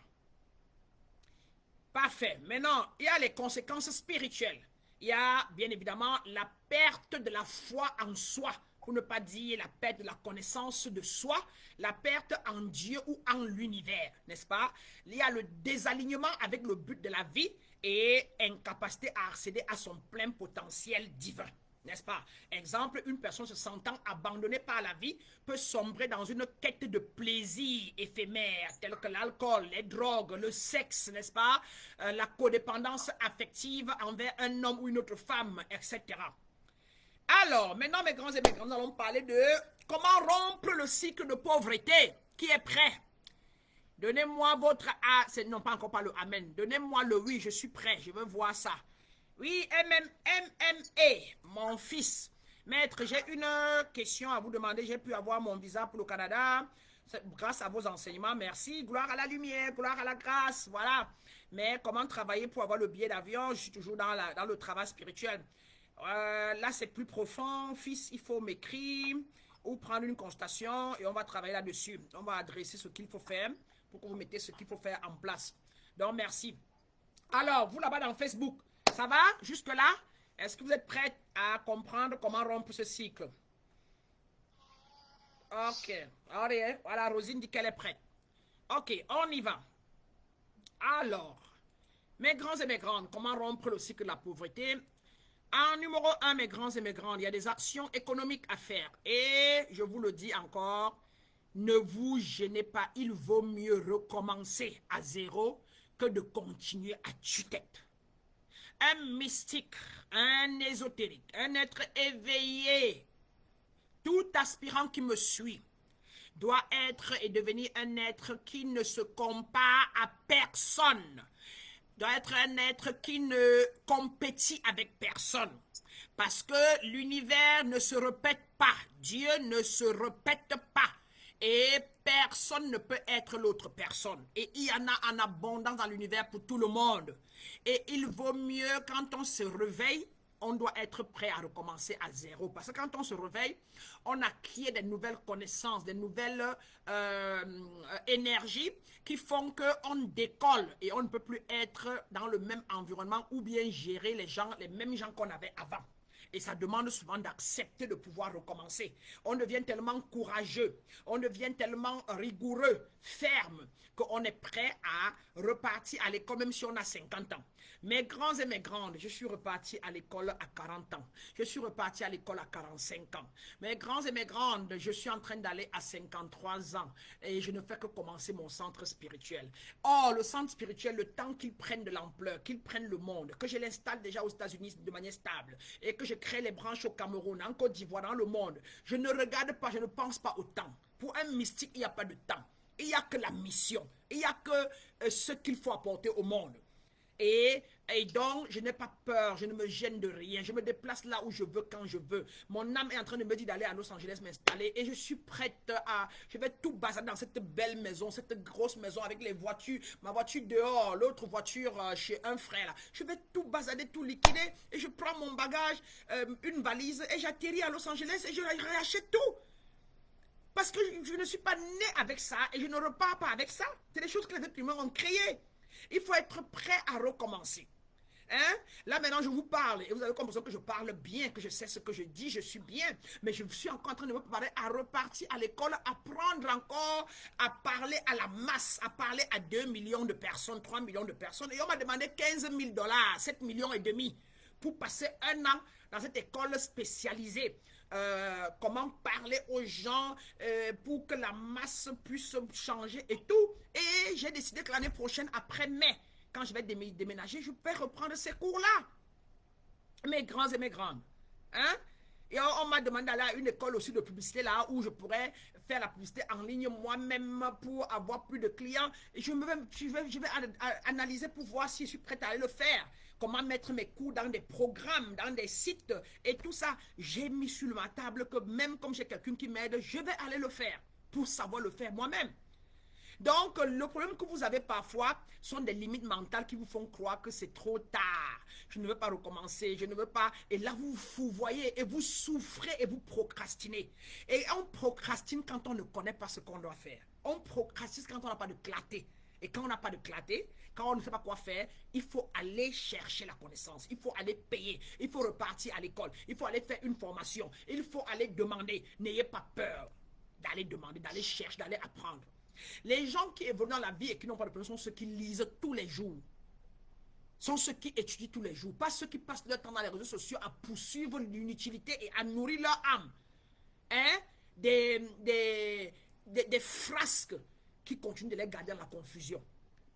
Parfait. Maintenant, il y a les conséquences spirituelles. Il y a bien évidemment la perte de la foi en soi, pour ne pas dire la perte de la connaissance de soi, la perte en Dieu ou en l'univers, n'est-ce pas? Il y a le désalignement avec le but de la vie et incapacité à accéder à son plein potentiel divin. N'est-ce pas? Exemple, une personne se sentant abandonnée par la vie peut sombrer dans une quête de plaisir éphémère, tels que l'alcool, les drogues, le sexe, n'est-ce pas? La codépendance affective envers un homme ou une autre femme, etc. Alors, maintenant, mes grands et mes grandes, nous allons parler de comment rompre le cycle de pauvreté. Qui est prêt? Donnez-moi votre A. Non, pas encore pas le Amen. Donnez-moi le oui, je suis prêt. Je veux voir ça. Oui, MMA, mon fils. Maître, j'ai une question à vous demander. J'ai pu avoir mon visa pour le Canada. Grâce à vos enseignements, merci. Gloire à la lumière, gloire à la grâce. Voilà. Mais comment travailler pour avoir le billet d'avion? Je suis toujours dans le travail spirituel. Là, c'est plus profond. Fils, il faut m'écrire ou prendre une constatation et on va travailler là-dessus. On va adresser ce qu'il faut faire pour que vous mettez ce qu'il faut faire en place. Donc, merci. Alors, vous là-bas dans Facebook, ça va jusque-là? Est-ce que vous êtes prêts à comprendre comment rompre ce cycle? Ok. Allez, voilà, Rosine dit qu'elle est prête. Ok, on y va. Alors, mes grands et mes grandes, comment rompre le cycle de la pauvreté? En numéro 1, mes grands et mes grandes, il y a des actions économiques à faire. Et je vous le dis encore, ne vous gênez pas. Il vaut mieux recommencer à zéro que de continuer à tue-tête. Un mystique, un ésotérique, un être éveillé, tout aspirant qui me suit doit être et devenir un être qui ne se compare à personne. Doit être un être qui ne compétit avec personne. Parce que l'univers ne se répète pas. Dieu ne se répète pas. Et personne ne peut être l'autre personne. Et il y en a en abondance dans l'univers pour tout le monde. Et il vaut mieux quand on se réveille, on doit être prêt à recommencer à zéro. Parce que quand on se réveille, on acquiert des nouvelles connaissances, des nouvelles énergies qui font qu'on décolle et on ne peut plus être dans le même environnement ou bien gérer les mêmes gens qu'on avait avant. Et ça demande souvent d'accepter de pouvoir recommencer. On devient tellement courageux, on devient tellement rigoureux, ferme, qu'on est prêt à repartir à l'école même si on a 50 ans. Mes grands et mes grandes, je suis reparti à l'école à 40 ans. Je suis reparti à l'école à 45 ans. Mes grands et mes grandes, je suis en train d'aller à 53 ans. Et je ne fais que commencer mon centre spirituel. Or, le centre spirituel, le temps qu'il prenne de l'ampleur, qu'il prenne le monde, que je l'installe déjà aux États-Unis de manière stable et que je crée les branches au Cameroun, en Côte d'Ivoire, dans le monde, je ne regarde pas, je ne pense pas au temps. Pour un mystique, il n'y a pas de temps. Il n'y a que la mission. Il n'y a que ce qu'il faut apporter au monde. Et donc, je n'ai pas peur, je ne me gêne de rien. Je me déplace là où je veux, quand je veux. Mon âme est en train de me dire d'aller à Los Angeles m'installer. Et je suis prête à... Je vais tout basader dans cette belle maison, cette grosse maison avec les voitures. Ma voiture dehors, l'autre voiture chez un frère. Là. Je vais tout basader, tout liquider. Et je prends mon bagage, une valise. Et j'atterris à Los Angeles et je réachète tout. Parce que je ne suis pas né avec ça. Et je ne repars pas avec ça. C'est des choses que les êtres humains ont créées. Il faut être prêt à recommencer. Hein? Là maintenant je vous parle et vous avez compris que je parle bien, que je sais ce que je dis, je suis bien, mais je suis encore en train de me préparer à repartir à l'école, apprendre encore à parler à la masse, à parler à 2 millions de personnes, 3 millions de personnes. Et on m'a demandé 15 000 $, 7 millions et demi pour passer un an dans cette école spécialisée. Comment parler aux gens pour que la masse puisse changer et tout. Et j'ai décidé que l'année prochaine, après mai, quand je vais déménager, je vais reprendre ces cours-là. Mes grands et mes grandes. Hein? Et on m'a demandé d'aller à une école aussi de publicité là où je pourrais faire la publicité en ligne moi-même pour avoir plus de clients. Et je vais analyser pour voir si je suis prête à aller le faire. Comment mettre mes cours dans des programmes, dans des sites et tout ça. J'ai mis sur ma table que même comme j'ai quelqu'un qui m'aide, je vais aller le faire pour savoir le faire moi-même. Donc, le problème que vous avez parfois sont des limites mentales qui vous font croire que c'est trop tard. Je ne veux pas recommencer, je ne veux pas. Et là, vous voyez, et vous souffrez et vous procrastinez. Et on procrastine quand on ne connaît pas ce qu'on doit faire. On procrastine quand on n'a pas de clarté. Et quand on n'a pas de clarté, quand on ne sait pas quoi faire, il faut aller chercher la connaissance. Il faut aller payer. Il faut repartir à l'école. Il faut aller faire une formation. Il faut aller demander. N'ayez pas peur d'aller demander, d'aller chercher, d'aller apprendre. Les gens qui évoluent dans la vie et qui n'ont pas de problème sont ceux qui lisent tous les jours. Sont ceux qui étudient tous les jours. Pas ceux qui passent leur temps dans les réseaux sociaux à poursuivre l'inutilité et à nourrir leur âme. Hein? Des frasques qui continuent de les garder dans la confusion.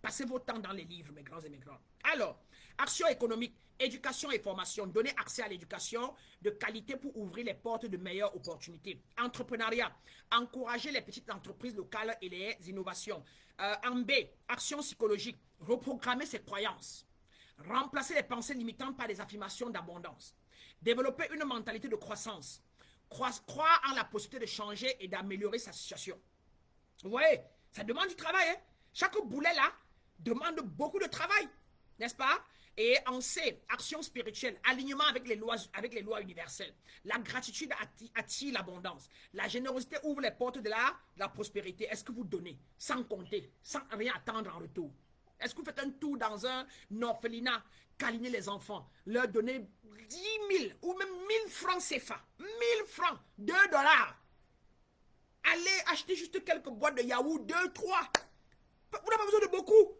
Passez votre temps dans les livres, mes grands et mes grandes. Alors, action économique, éducation et formation. Donnez accès à l'éducation de qualité pour ouvrir les portes de meilleures opportunités. Entrepreneuriat, encourager les petites entreprises locales et les innovations. En B, action psychologique, reprogrammer ses croyances. Remplacer les pensées limitantes par des affirmations d'abondance. Développer une mentalité de croissance. Croire en la possibilité de changer et d'améliorer sa situation. Vous voyez, ça demande du travail. Hein? Chaque boulet là demande beaucoup de travail, n'est-ce pas? Et en C, action spirituelle, alignement avec les lois universelles. La gratitude attire l'abondance. La générosité ouvre les portes de la prospérité. Est-ce que vous donnez sans compter, sans rien attendre en retour? Est-ce que vous faites un tour dans un orphelinat, câliner les enfants, leur donner 10 000 ou même 1000 francs CFA, 1000 francs, 2 dollars? Allez acheter juste quelques boîtes de yaourt, 2, 3. Vous n'avez pas besoin de beaucoup.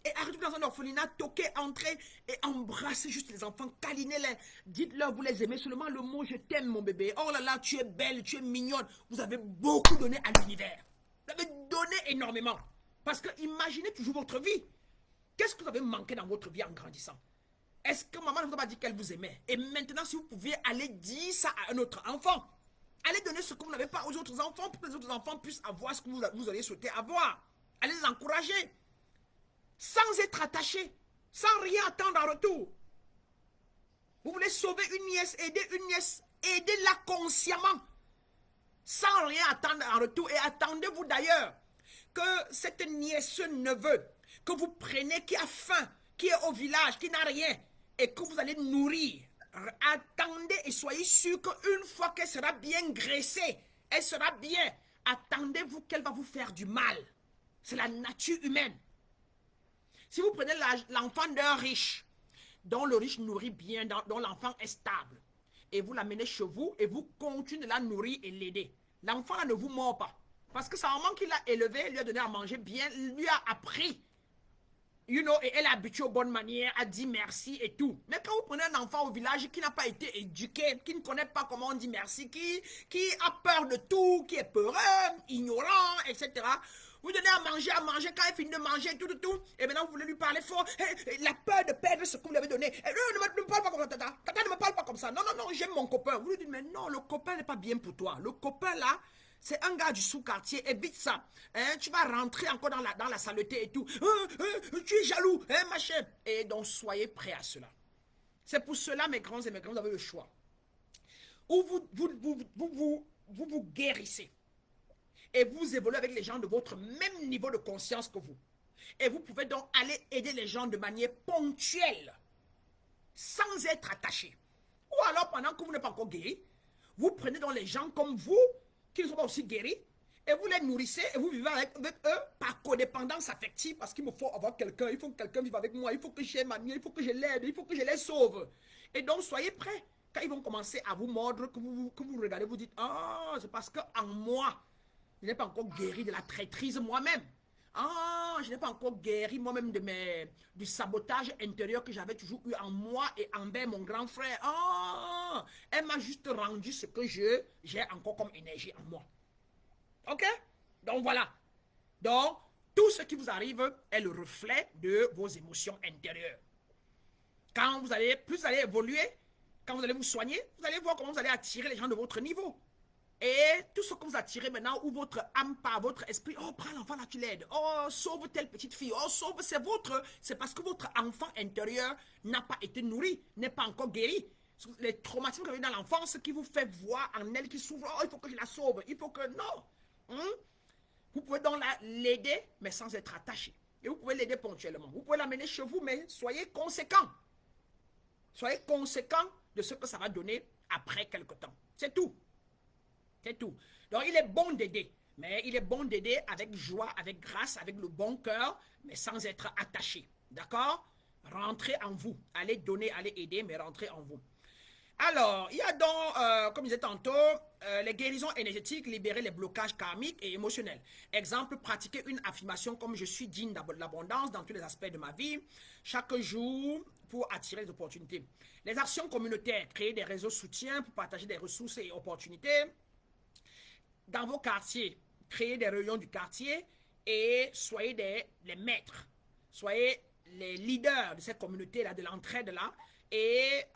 Et arrêtez dans un orphelinat, toquez, entrez et embrassez juste les enfants, câlinez-les. Dites-leur, vous les aimez, seulement le mot je t'aime mon bébé. Oh là là, tu es belle, tu es mignonne. Vous avez beaucoup donné à l'univers. Vous avez donné énormément. Parce que imaginez toujours votre vie. Qu'est-ce que vous avez manqué dans votre vie en grandissant? Est-ce que maman ne vous a pas dit qu'elle vous aimait? Et maintenant, si vous pouviez aller dire ça à un autre enfant, allez donner ce que vous n'avez pas aux autres enfants pour que les autres enfants puissent avoir ce que vous auriez souhaité avoir. Allez les encourager. Sans être attaché. Sans rien attendre en retour. Vous voulez sauver une nièce, aidez-la consciemment. Sans rien attendre en retour. Et attendez-vous d'ailleurs que cette nièce, ce neveu, que vous prenez, qui a faim, qui est au village, qui n'a rien, et que vous allez nourrir. Attendez et soyez sûr qu'une fois qu'elle sera bien graissée, elle sera bien. Attendez-vous qu'elle va vous faire du mal. C'est la nature humaine. Si vous prenez l'enfant d'un riche, dont le riche nourrit bien, dont l'enfant est stable, et vous l'amenez chez vous, et vous continuez de la nourrir et l'aider, l'enfant ne vous mord pas. Parce que sa maman qui l'a élevé, lui a donné à manger bien, lui a appris. Et elle est habituée aux bonnes manières, a dit merci et tout. Mais quand vous prenez un enfant au village qui n'a pas été éduqué, qui ne connaît pas comment on dit merci, qui a peur de tout, qui est peureux, ignorant, etc., vous donnez à manger, quand elle finit de manger, tout, et maintenant vous voulez lui parler fort, la peur de perdre ce que vous lui avez donné. Ne me parle pas comme ça, tata. Tata, ne me parle pas comme ça. Non, j'aime mon copain. Vous lui dites, mais non, le copain n'est pas bien pour toi. Le copain là, c'est un gars du sous-quartier, évite ça. Tu vas rentrer encore dans la saleté et tout. Tu es jaloux, machin. Et donc, soyez prêts à cela. C'est pour cela, mes grands et mes grands, vous avez le choix. Ou vous guérissez. Et vous évoluez avec les gens de votre même niveau de conscience que vous. Et vous pouvez donc aller aider les gens de manière ponctuelle, sans être attaché. Ou alors, pendant que vous n'êtes pas encore guéri, vous prenez donc les gens comme vous, qui ne sont pas aussi guéris, et vous les nourrissez, et vous vivez avec eux par codépendance affective, parce qu'il me faut avoir quelqu'un, il faut que quelqu'un vive avec moi, il faut que j'aime ma nièce, il faut que je l'aide, il faut que je les sauve. Et donc, soyez prêts. Quand ils vont commencer à vous mordre, que vous regardez, vous dites, ah, c'est parce qu'en moi, je n'ai pas encore guéri de la traîtrise moi-même. Ah, je n'ai pas encore guéri moi-même du sabotage intérieur que j'avais toujours eu en moi et envers mon grand frère. Ah, elle m'a juste rendu ce que j'ai encore comme énergie en moi. Ok? Donc voilà. Donc, tout ce qui vous arrive est le reflet de vos émotions intérieures. Quand plus vous allez évoluer, quand vous allez vous soigner, vous allez voir comment vous allez attirer les gens de votre niveau. Et tout ce que vous attirez maintenant, ou votre âme par votre esprit, oh, prends l'enfant là, tu l'aides. Oh, sauve telle petite fille. Oh, sauve, c'est parce que votre enfant intérieur n'a pas été nourri, n'est pas encore guéri. Les traumatismes que vous avez dans l'enfance qui vous fait voir en elle qui s'ouvre, oh, il faut que je la sauve, il faut que, non. Vous pouvez donc l'aider, mais sans être attaché. Et vous pouvez l'aider ponctuellement. Vous pouvez l'amener chez vous, mais soyez conséquent. Soyez conséquent de ce que ça va donner après quelque temps. C'est tout. C'est tout. Donc, il est bon d'aider. Mais il est bon d'aider avec joie, avec grâce, avec le bon cœur, mais sans être attaché. D'accord? Rentrez en vous. Allez donner, allez aider, mais rentrez en vous. Alors, il y a donc, comme je disais tantôt, les guérisons énergétiques, libérer les blocages karmiques et émotionnels. Exemple, pratiquer une affirmation comme je suis digne de l'abondance dans tous les aspects de ma vie, chaque jour pour attirer les opportunités. Les actions communautaires, créer des réseaux soutien pour partager des ressources et opportunités. Dans vos quartiers, créez des réunions du quartier et soyez les maîtres. Soyez les leaders de cette communauté-là, de l'entraide-là, et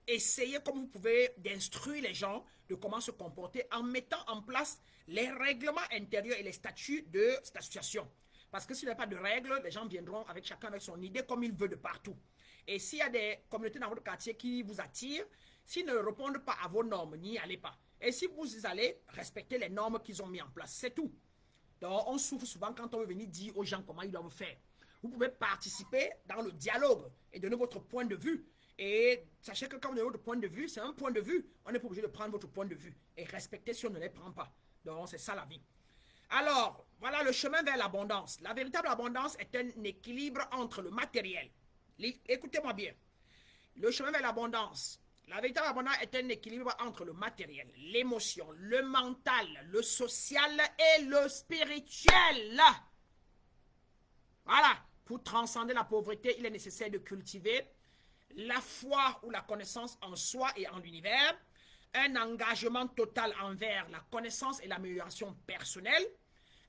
essayez comme vous pouvez d'instruire les gens de comment se comporter en mettant en place les règlements intérieurs et les statuts de cette association. Parce que s'il n'y a pas de règles, les gens viendront avec chacun avec son idée comme il veut de partout. Et s'il y a des communautés dans votre quartier qui vous attirent, s'ils ne répondent pas à vos normes, n'y allez pas. Et si vous y allez, respectez les normes qu'ils ont mis en place. C'est tout. Donc, on souffre souvent quand on veut venir dire aux gens comment ils doivent faire. Vous pouvez participer dans le dialogue et donner votre point de vue. Et sachez que quand vous donnez votre point de vue, c'est un point de vue. On n'est pas obligé de prendre votre point de vue. Et respecter si on ne les prend pas. Donc, c'est ça la vie. Alors, voilà le chemin vers l'abondance. La véritable abondance est un équilibre entre le matériel. Écoutez-moi bien. Le chemin vers l'abondance. La véritable abondance est un équilibre entre le matériel, l'émotion, le mental, le social et le spirituel. Voilà. Pour transcender la pauvreté, il est nécessaire de cultiver la foi ou la connaissance en soi et en l'univers, un engagement total envers la connaissance et l'amélioration personnelle,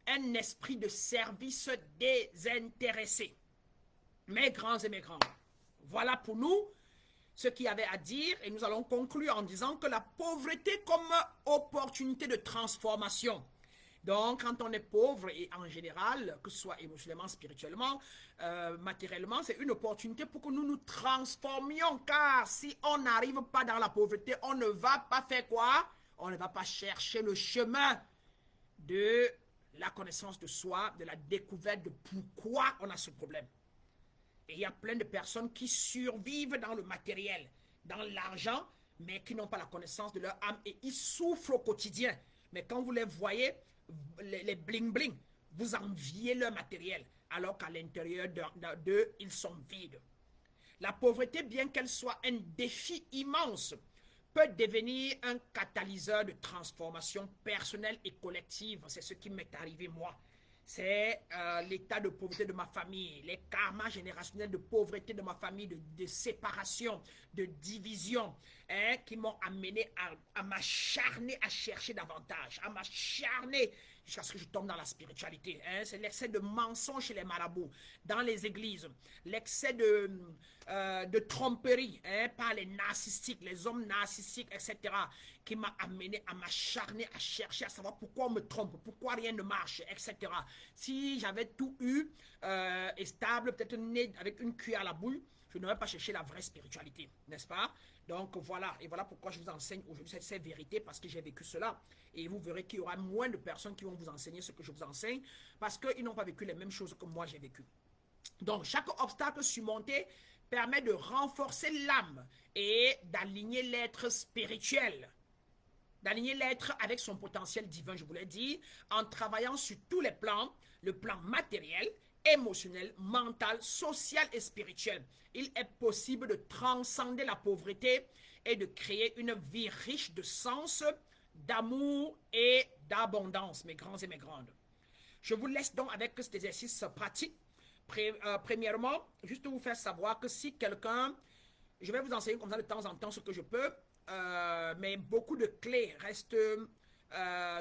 un esprit de service désintéressé. Mes grands et mes grandes, voilà pour nous ce qu'il y avait à dire, et nous allons conclure en disant que la pauvreté comme opportunité de transformation. Donc, quand on est pauvre, et en général, que ce soit émotionnellement, spirituellement, matériellement, c'est une opportunité pour que nous nous transformions. Car si on n'arrive pas dans la pauvreté, on ne va pas faire quoi? On ne va pas chercher le chemin de la connaissance de soi, de la découverte de pourquoi on a ce problème. Et il y a plein de personnes qui survivent dans le matériel, dans l'argent, mais qui n'ont pas la connaissance de leur âme et ils souffrent au quotidien. Mais quand vous les voyez, les bling-bling, vous enviez leur matériel, alors qu'à l'intérieur d'eux, ils sont vides. La pauvreté, bien qu'elle soit un défi immense, peut devenir un catalyseur de transformation personnelle et collective. C'est ce qui m'est arrivé moi. C'est l'état de pauvreté de ma famille, les karmas générationnels de pauvreté de ma famille, de séparation, de division, hein, qui m'ont amené à m'acharner à chercher davantage, à m'acharner jusqu'à ce que je tombe dans la spiritualité. Hein. C'est l'excès de mensonges chez les marabouts, dans les églises, l'excès de tromperie, hein, par les narcissiques, les hommes narcissiques, etc., qui m'a amené à m'acharner, à chercher, à savoir pourquoi on me trompe, pourquoi rien ne marche, etc. Si j'avais tout eu et stable, peut-être né avec une cuillère à la boule, je n'aurais pas cherché la vraie spiritualité, n'est-ce pas? Donc voilà, et voilà pourquoi je vous enseigne aujourd'hui cette vérité, parce que j'ai vécu cela. Et vous verrez qu'il y aura moins de personnes qui vont vous enseigner ce que je vous enseigne, parce qu'ils n'ont pas vécu les mêmes choses que moi j'ai vécu. Donc chaque obstacle surmonté permet de renforcer l'âme et d'aligner l'être spirituel. D'aligner l'être avec son potentiel divin, je vous l'ai dit, en travaillant sur tous les plans, le plan matériel, émotionnel, mental, social et spirituel. Il est possible de transcender la pauvreté et de créer une vie riche de sens, d'amour et d'abondance, mes grands et mes grandes. Je vous laisse donc avec cet exercice pratique. Premièrement, juste vous faire savoir que si quelqu'un, je vais vous enseigner comme ça de temps en temps ce que je peux, mais beaucoup de clés restent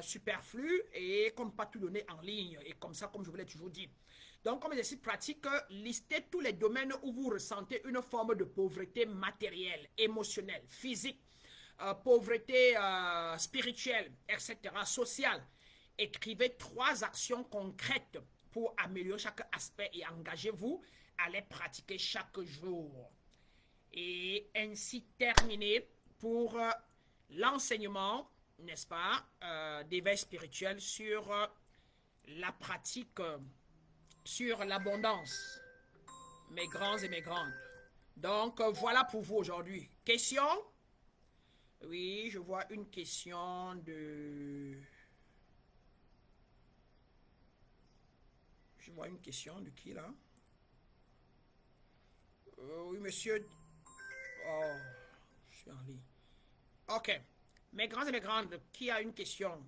superflues et comme pas tout donner en ligne, et comme ça, comme je vous l'ai toujours dit. Donc, comme exercice pratique, listez tous les domaines où vous ressentez une forme de pauvreté matérielle, émotionnelle, physique, pauvreté spirituelle, etc., sociale. Écrivez 3 actions concrètes pour améliorer chaque aspect et engagez-vous à les pratiquer chaque jour. Et ainsi terminer pour l'enseignement, n'est-ce pas, d'éveil spirituel sur la pratique, sur l'abondance, mes grands et mes grandes. Donc, voilà pour vous aujourd'hui. Question? Oui, je vois une question de... Je vois une question de qui, là? Oui, monsieur... Oh, je suis en ligne. Ok. Mes grands et mes grandes, qui a une question?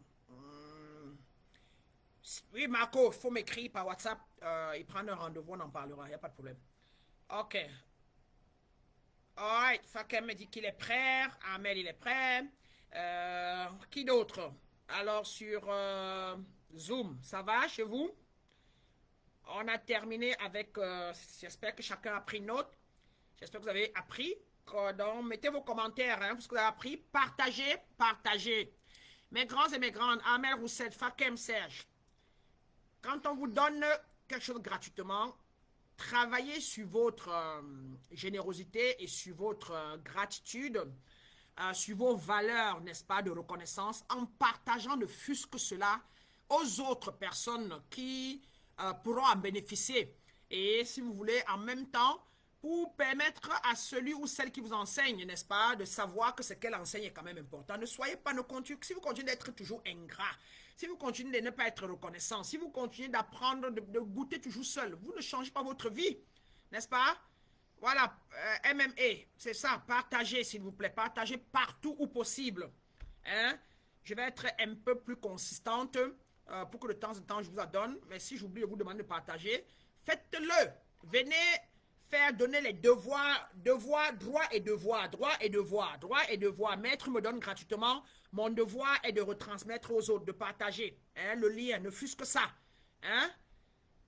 Oui, Marco, il faut m'écrire par WhatsApp. Il prend un rendez-vous, on en parlera, il n'y a pas de problème. Ok. Alright, Fakem me dit qu'il est prêt. Ahmed, il est prêt. Qui d'autre? Alors, sur Zoom, ça va chez vous? On a terminé avec... j'espère que chacun a pris note. J'espère que vous avez appris. Donc, mettez vos commentaires, hein, parce que vous avez appris. Partagez, partagez. Mes grands et mes grandes, Amel Roussel, Fakem Serge. Quand on vous donne quelque chose gratuitement, travaillez sur votre générosité et sur votre gratitude, sur vos valeurs, n'est-ce pas, de reconnaissance, en partageant ne fût-ce que cela aux autres personnes qui pourront en bénéficier. Et si vous voulez, en même temps, pour permettre à celui ou celle qui vous enseigne, n'est-ce pas, de savoir que ce qu'elle enseigne est quand même important. Ne soyez pas, si vous continuez d'être toujours ingrat, si vous continuez de ne pas être reconnaissant, si vous continuez d'apprendre, de goûter toujours seul, vous ne changez pas votre vie, n'est-ce pas? Voilà, MMA, c'est ça, partagez s'il vous plaît, partagez partout où possible. Hein? Je vais être un peu plus consistante pour que de temps en temps je vous en donne, mais si j'oublie de vous demander de partager, faites-le, venez faire donner les devoirs, droit et devoir, Maître me donne gratuitement, mon devoir est de retransmettre aux autres, de partager, hein, le lien, ne fût-ce que ça. Hein?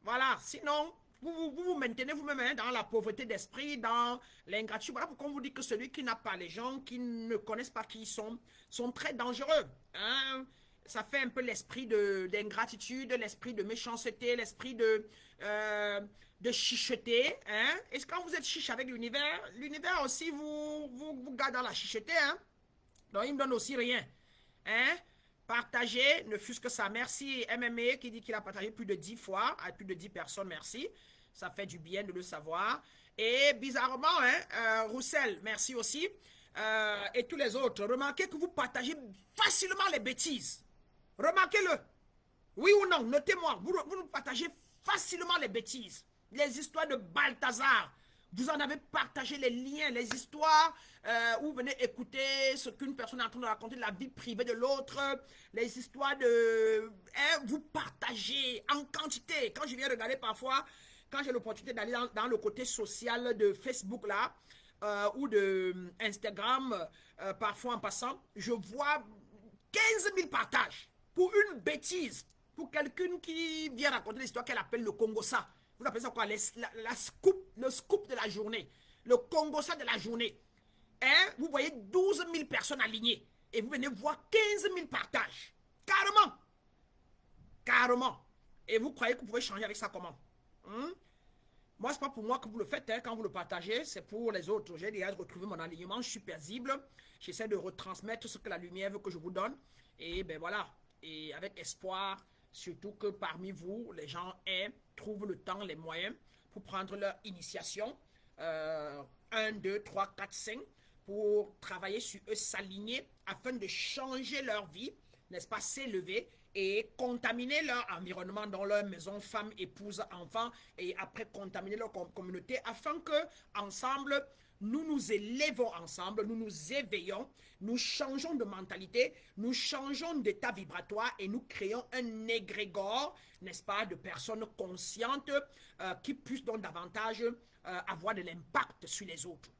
Voilà, sinon, vous maintenez vous-même, hein, dans la pauvreté d'esprit, dans l'ingratitude. Voilà pourquoi on vous dit que celui qui n'a pas, les gens qui ne connaissent pas qui ils sont très dangereux. Hein? Ça fait un peu l'esprit d'ingratitude, l'esprit de méchanceté, l'esprit de chicheter. Hein? Et quand vous êtes chiche avec l'univers aussi vous garde dans la chicheté. Hein? Donc, il ne me donne aussi rien. Hein? Partagez, ne fût-ce que ça. Merci MMA qui dit qu'il a partagé plus de 10 fois, à plus de 10 personnes, merci. Ça fait du bien de le savoir. Et bizarrement, hein, Roussel, merci aussi. Et tous les autres, remarquez que vous partagez facilement les bêtises. Remarquez-le. Oui ou non, notez-moi, vous partagez facilement les bêtises. Les histoires de Balthazar. Vous en avez partagé les liens, les histoires où vous venez écouter ce qu'une personne est en train de raconter de la vie privée de l'autre, les histoires de... Hein, vous partagez en quantité. Quand je viens regarder parfois, quand j'ai l'opportunité d'aller dans le côté social de Facebook là, ou de Instagram, parfois en passant, je vois 15 000 partages pour une bêtise, pour quelqu'un qui vient raconter l'histoire qu'elle appelle le Congossa. Vous appelez ça quoi? Le scoop de la journée. Le Congossa de la journée. Hein? Vous voyez 12 000 personnes alignées. Et vous venez voir 15 000 partages. Carrément. Carrément. Et vous croyez que vous pouvez changer avec ça comment? Moi, ce n'est pas pour moi que vous le faites. Hein, quand vous le partagez, c'est pour les autres. J'ai déjà retrouvé mon alignement. Je suis paisible. J'essaie de retransmettre ce que la lumière veut que je vous donne. Et ben voilà. Et avec espoir, surtout que parmi vous, les gens trouvent le temps, les moyens pour prendre leur initiation. 1, 2, 3, 4, 5. Pour travailler sur eux, s'aligner afin de changer leur vie, n'est-ce pas, s'élever et contaminer leur environnement dans leur maison, femme, épouse, enfants, et après contaminer leur communauté afin que ensemble nous nous élevons ensemble, nous nous éveillons, nous changeons de mentalité, nous changeons d'état vibratoire et nous créons un égrégore, n'est-ce pas, de personnes conscientes qui puissent donc davantage avoir de l'impact sur les autres.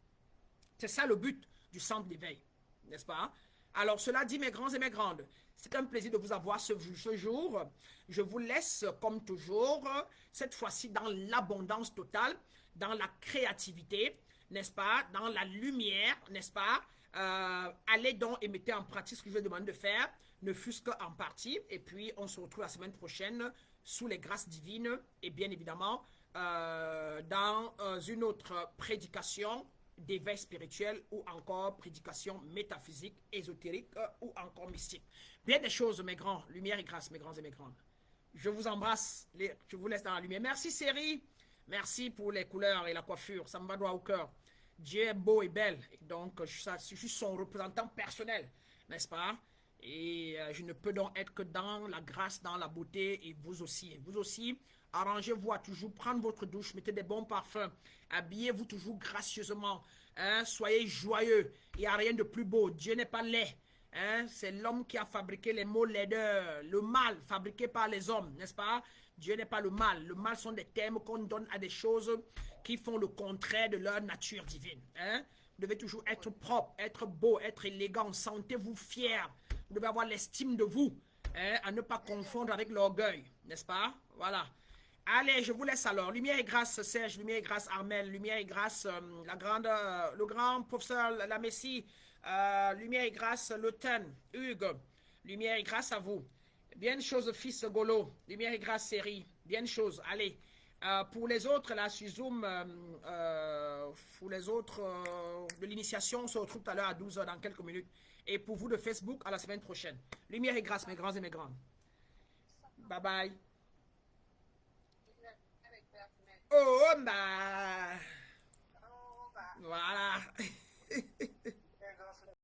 C'est ça le but du centre d'éveil, n'est-ce pas? Alors cela dit, mes grands et mes grandes, c'est un plaisir de vous avoir ce jour. Je vous laisse comme toujours, cette fois-ci dans l'abondance totale, dans la créativité, n'est-ce pas, dans la lumière, n'est-ce pas. Allez donc et mettez en pratique ce que je vais demander de faire, ne fût-ce qu'en partie. Et puis on se retrouve la semaine prochaine sous les grâces divines et bien évidemment dans une autre prédication d'éveil spirituel ou encore prédication métaphysique, ésotérique ou encore mystique. Bien des choses, mes grands, lumière et grâce, mes grands et mes grandes. Je vous embrasse, je vous laisse dans la lumière. Merci Série, merci pour les couleurs et la coiffure, ça me va droit au cœur. Dieu est beau et belle, et donc je suis son représentant personnel, n'est-ce pas? Et je ne peux donc être que dans la grâce, dans la beauté, et vous aussi. Vous aussi, arrangez-vous à toujours prendre votre douche, mettez des bons parfums, habillez-vous toujours gracieusement, hein? Soyez joyeux, il n'y a rien de plus beau, Dieu n'est pas laid, hein? C'est l'homme qui a fabriqué les mots laideurs, le mal fabriqué par les hommes, n'est-ce pas? Dieu n'est pas le mal sont des termes qu'on donne à des choses qui font le contraire de leur nature divine, hein? Vous devez toujours être propre, être beau, être élégant, sentez-vous fier, vous devez avoir l'estime de vous, hein? À ne pas confondre avec l'orgueil, n'est-ce pas? Voilà. Allez, je vous laisse alors. Lumière et grâce, Serge. Lumière et grâce, Armel. Lumière et grâce, le grand professeur La Messie. Lumière et grâce, Le Ten. Hugues. Lumière et grâce à vous. Bien chose, fils Golo. Lumière et grâce, série. Bien chose. Allez. Pour les autres, là, sur Zoom, pour les autres de l'initiation, on se retrouve tout à l'heure à 12 h dans quelques minutes. Et pour vous de Facebook, à la semaine prochaine. Lumière et grâce, mes grands et mes grandes. Bye bye. Oh, bah. Oh, bah. Voilà.